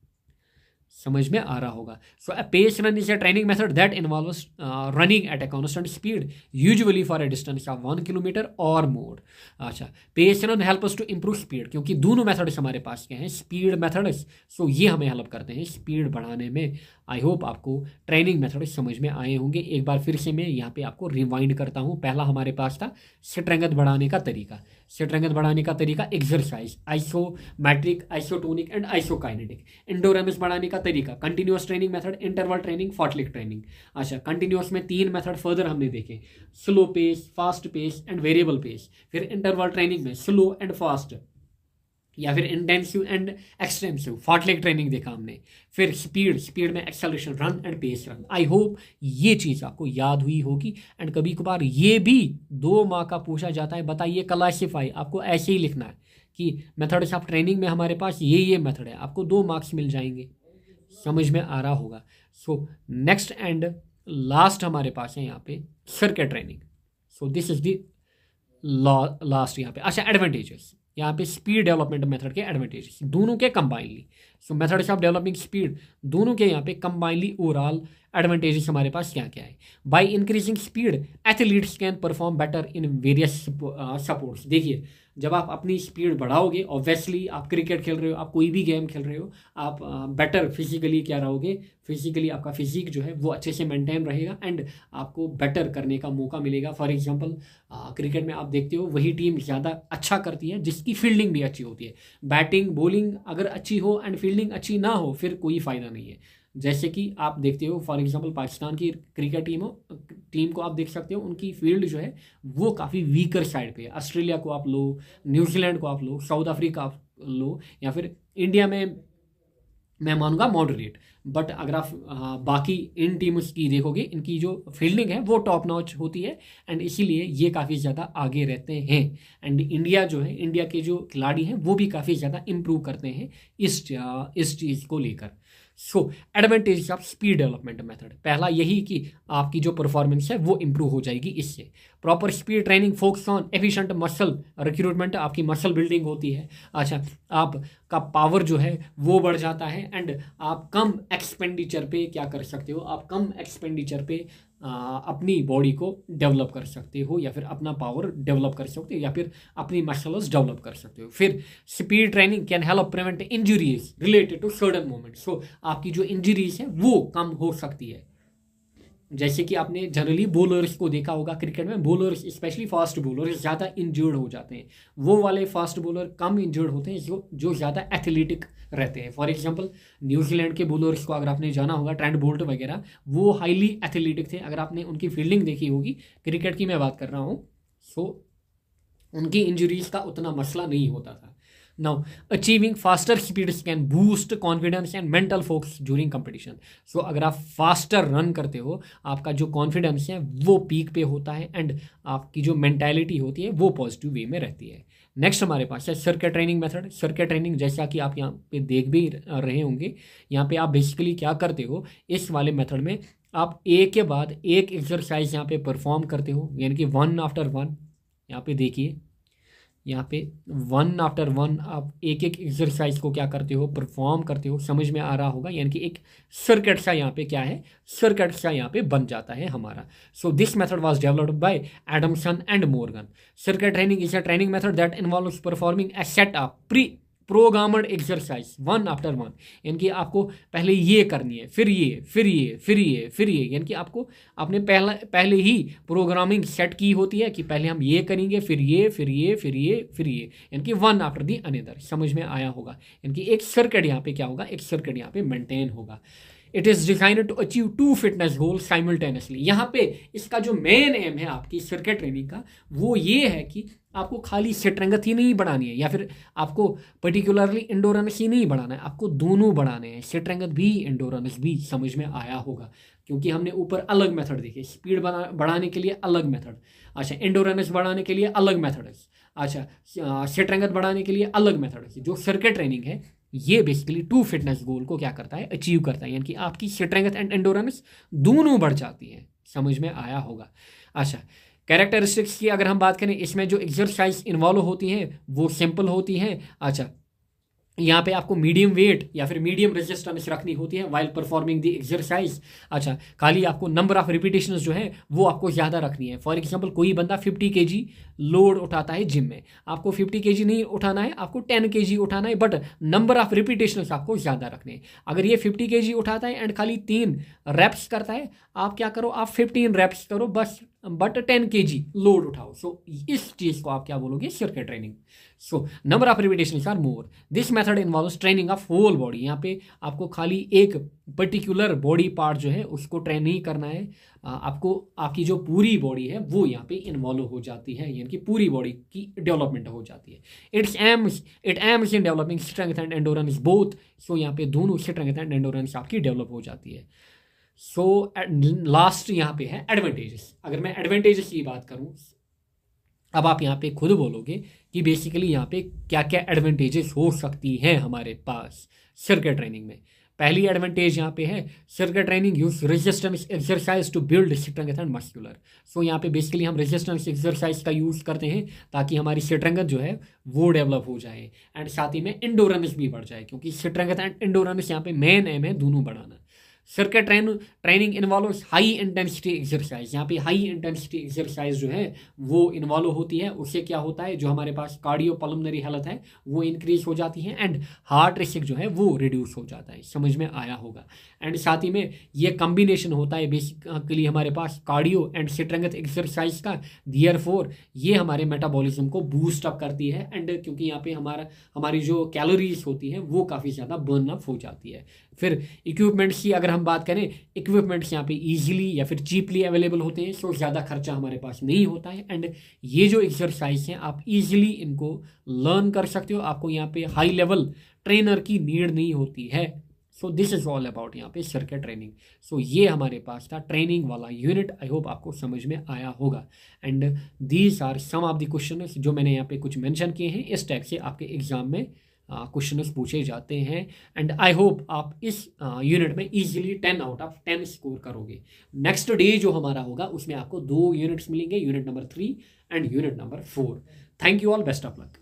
समझ में आ रहा होगा। So a pace run is a training method that involves running at a constant speed, usually for a distance of 1 kilometre और मोर। अच्छा, pace run help us to improve speed, क्योंकि दोनों मेथड्स हमारे पास के हैं, स्पीड मेथड्स। सो ये हमें help करते हैं स्पीड बढ़ाने में। आई होप आपको ट्रेनिंग मेथड समझ में आए होंगे। एक बार फिर से मैं यहाँ पे आपको रिवाइंड करता हूँ। पहला हमारे पास था स्ट्रेंथ बढ़ाने का तरीका। स्ट्रेंथ बढ़ाने का तरीका exercise, isometric, isotonic and isokinetic. Endurance बढ़ाने का तरीका continuous training method, interval training, fartlek training. अच्छा, कंटिन्यूअस में 3 मेथड फर्दर हमने देखे, slow pace, fast pace and variable pace. फिर इंटरवल ट्रेनिंग में स्लो एंड फास्ट, या फिर intensive and extensive fartlek training देखा हमने, फिर स्पीड में acceleration, run and pace run. I hope ये चीज़ आपको याद हुई होगी। एंड कभी कभार ये भी 2 मार्क का पूछा जाता है, बताइए क्लासीफाई, आपको ऐसे ही लिखना है कि मेथड्स ऑफ ट्रेनिंग में हमारे पास ये मेथड है, आपको 2 मार्क्स मिल जाएंगे। समझ में आ रहा होगा। सो नेक्स्ट एंड लास्ट हमारे पास है यहाँ पे circuit training. So this is the last यहाँ पे। अच्छा, एडवांटेजेस यहाँ पे स्पीड डेवलपमेंट मेथड के एडवांटेजेस दोनों के combinedly. So methods of developing speed दोनों के यहाँ पे कंबाइनली ओवरऑल एडवांटेजेस हमारे पास क्या क्या है। By increasing speed athletes can perform better in various supports. देखिए, जब आप अपनी स्पीड बढ़ाओगे, ऑब्वियसली आप क्रिकेट खेल रहे हो, आप कोई भी गेम खेल रहे हो, आप बेटर फिजिकली क्या रहोगे, फिजिकली आपका फिजिक जो है वो अच्छे से मेंटेन रहेगा एंड आपको बेटर करने का मौका मिलेगा। फॉर एग्जांपल क्रिकेट में आप देखते हो वही टीम ज़्यादा अच्छा करती है जिसकी फील्डिंग भी अच्छी होती है। बैटिंग बॉलिंग अगर अच्छी हो एंड फील्डिंग अच्छी ना हो फिर कोई फ़ायदा नहीं है। जैसे कि आप देखते हो फॉर एग्जांपल पाकिस्तान की क्रिकेट टीम को आप देख सकते हो, उनकी फील्ड जो है वो काफ़ी वीकर साइड पे है। ऑस्ट्रेलिया को आप लो, न्यूजीलैंड को आप लो, साउथ अफ्रीका आप लो, या फिर इंडिया में मैं मानूंगा मॉडरेट। बट अगर आप बाकी इन टीम्स की देखोगे, इनकी जो फील्डिंग है वो टॉप नॉच होती है एंड इसीलिए ये काफ़ी ज़्यादा आगे रहते हैं। एंड इंडिया जो है, इंडिया के जो खिलाड़ी हैं वो भी काफ़ी ज़्यादा इम्प्रूव करते हैं इस चीज़ को लेकर। So advantage of speed development method, पहला यही कि आपकी जो परफॉर्मेंस है वो इम्प्रूव हो जाएगी इससे। Proper speed training focus on efficient muscle recruitment, आपकी मसल बिल्डिंग होती है। अच्छा, आपका पावर जो है वो बढ़ जाता है एंड आप कम एक्सपेंडिचर पे क्या कर सकते हो, आप कम एक्सपेंडिचर पे अपनी बॉडी को डेवलप कर सकते हो, या फिर अपना पावर डेवलप कर सकते हो, या फिर अपनी मसल्स डेवलप कर सकते हो। फिर speed training can help prevent injuries related to sudden movement. So आपकी जो इंजरीज है वो कम हो सकती है। जैसे कि आपने जनरली बॉलर्स को देखा होगा क्रिकेट में, बॉलर्स स्पेशली फास्ट बॉलर्स ज़्यादा इंजर्ड हो जाते हैं। वो वाले फास्ट बॉलर कम इंजर्ड होते हैं जो ज़्यादा एथलेटिक रहते हैं। फॉर एग्जांपल न्यूजीलैंड के बॉलर्स को अगर आपने जाना होगा, ट्रेंट बोल्ट वगैरह, वो हाईली एथलेटिक थे। अगर आपने उनकी फील्डिंग देखी होगी, क्रिकेट की मैं बात कर रहा हूँ, सो उनकी इंजरीज का उतना मसला नहीं होता था। Now achieving faster speeds can boost confidence and mental focus during competition. So अगर आप फास्टर रन करते हो, आपका जो कॉन्फिडेंस है वो पीक पे होता है एंड आपकी जो मेंटालिटी होती है वो पॉजिटिव वे में रहती है। नेक्स्ट हमारे पास है circuit training method. Circuit training जैसा कि आप यहाँ पे देख भी रहे होंगे, यहाँ पे आप बेसिकली क्या करते हो, इस वाले मेथड में आप एक के बाद एक एक्सरसाइज यहाँ पे परफॉर्म करते हो, यानी कि 1 आफ्टर 1। यहाँ पे देखिए, यहाँ पे 1 आफ्टर 1 आप एक एक एक्सरसाइज को क्या करते हो, परफॉर्म करते हो। समझ में आ रहा होगा, यानी कि एक सर्किट सा यहाँ पे क्या है, सर्किट सा यहाँ पे बन जाता है हमारा। So this method was developed by Adamson and Morgan. Circuit training is a training method that involves performing a set of programmed exercise 1 after 1। यानी कि आपको पहले ये करनी है, फिर ये, फिर ये, फिर ये, फिर ये, यानी कि आपको आपने पहले ही प्रोग्रामिंग सेट की होती है कि पहले हम ये करेंगे, फिर ये, फिर ये, फिर ये, फिर ये, यानी कि 1 आफ्टर दी अनदर। समझ में आया होगा, यानी कि एक सर्किट यहाँ पे क्या होगा, एक सर्किट यहाँ पे मेंटेन होगा। It is designed to achieve 2 fitness goal simultaneously. यहाँ पे इसका जो मेन एम है आपकी सर्किट ट्रेनिंग का, वो ये है कि आपको खाली स्ट्रेंथ ही नहीं बढ़ानी है, या फिर आपको पर्टिकुलरली इंडोरेंस ही नहीं बढ़ाना है, आपको दोनों बढ़ाने हैं, स्ट्रेंथ भी इंडोरेंस भी। समझ में आया होगा, क्योंकि हमने ऊपर अलग मेथड देखे, स्पीड बढ़ाने के लिए अलग मेथड, अच्छा इंडोरेंस बढ़ाने के लिए अलग मेथड, अच्छा स्ट्रेंथ बढ़ाने के लिए अलग मेथड। जो सर्किट ट्रेनिंग है ये बेसिकली 2 फिटनेस गोल को क्या करता है, अचीव करता है, यानी कि आपकी स्ट्रेंथ एंड एंडोरेंस दोनों बढ़ जाती है। समझ में आया होगा। अच्छा, कैरेक्टरिस्टिक्स की अगर हम बात करें, इसमें जो एक्सरसाइज इन्वॉल्व होती हैं वो सिंपल होती हैं। अच्छा, यहाँ पे आपको मीडियम वेट या फिर मीडियम रेजिस्टेंस रखनी होती है वाइल परफॉर्मिंग द एक्सरसाइज। अच्छा, खाली आपको नंबर ऑफ रिपीटेशंस जो है वो आपको ज़्यादा रखनी है। फॉर एग्जांपल कोई बंदा 50 kg लोड उठाता है जिम में, आपको 50 kg नहीं उठाना है, आपको 10 kg उठाना है, बट नंबर ऑफ रिपीटेशंस आपको ज़्यादा रखने हैं। अगर ये 50 kg उठाता है एंड खाली 3 रेप्स करता है, आप क्या करो, आप 15 रेप्स करो बस, बट 10 kg लोड उठाओ। सो इस चीज़ को आप क्या बोलोगे, circuit training. So number of repetitions are more. This method involves training of whole body. यहाँ पे आपको खाली एक पर्टिकुलर बॉडी पार्ट जो है उसको ट्रेन नहीं करना है, आपको आपकी जो पूरी बॉडी है वो यहाँ पे इन्वॉल्व हो जाती है, यानी कि पूरी बॉडी की डेवलपमेंट हो जाती है। It aims in developing strength and endurance both. So यहाँ पे दोनों स्ट्रेंथ एंड एंडोरेंस आपकी डेवलप हो जाती है। सो लास्ट यहाँ पे है एडवांटेजेस। अगर मैं एडवांटेजेस की बात करूँ, अब आप यहाँ पे खुद बोलोगे कि बेसिकली यहाँ पे क्या क्या एडवांटेजेस हो सकती हैं हमारे पास सर्किट ट्रेनिंग में। पहली एडवांटेज यहाँ पे है circuit training use resistance exercise to build strength and muscular. So यहाँ पे बेसिकली हम रेजिस्टेंस एक्सरसाइज का यूज़ करते हैं ताकि हमारी स्ट्रेंथ जो है वो डेवलप हो जाए एंड साथ ही में एंडोरेंस भी बढ़ जाए, क्योंकि स्ट्रेंथ एंड एंडोरेंस यहाँ पे मेन एम है दोनों बढ़ाना। Circuit training involve high intensity exercise. यहाँ पे हाई इंटेंसिटी एक्सरसाइज जो है वो इन्वॉल्व होती है। उससे क्या होता है, जो हमारे पास कार्डियो पल्मोनरी हेल्थ है वो इंक्रीज हो जाती है एंड हार्ट रिस्क जो है वो रिड्यूस हो जाता है। समझ में आया होगा। एंड साथ ही में ये कम्बिनेशन होता है बेसिकली हमारे पास कार्डियो एंड स्ट्रेंथ एक्सरसाइज का। देयरफॉर ये हमारे मेटाबॉलिज्म को बूस्ट अप करती है एंड क्योंकि यहाँ पे हमारी जो कैलोरीज होती है वो काफ़ी ज़्यादा बर्न अप हो जाती है। फिर इक्विपमेंट्स की अगर हम बात करें, इक्विपमेंट्स यहाँ पे इजीली या फिर चीपली अवेलेबल होते हैं, सो ज़्यादा खर्चा हमारे पास नहीं होता है एंड ये जो एक्सरसाइज हैं आप इजीली इनको लर्न कर सकते हो। आपको यहाँ पे हाई लेवल ट्रेनर की नीड नहीं होती है। So this is all about यहाँ पे सर्किट ट्रेनिंग। सो ये हमारे पास था ट्रेनिंग वाला यूनिट। आई होप आपको समझ में आया होगा and these are some of the question जो मैंने यहाँ पे कुछ मेंशन किए हैं। इस टाइप से आपके एग्जाम में क्वेश्चंस पूछे जाते हैं एंड आई होप आप इस यूनिट में इजीली 10 आउट ऑफ 10 स्कोर करोगे। नेक्स्ट डे जो हमारा होगा उसमें आपको 2 यूनिट्स मिलेंगे, unit number 3 and unit number 4। Thank you all, best of luck.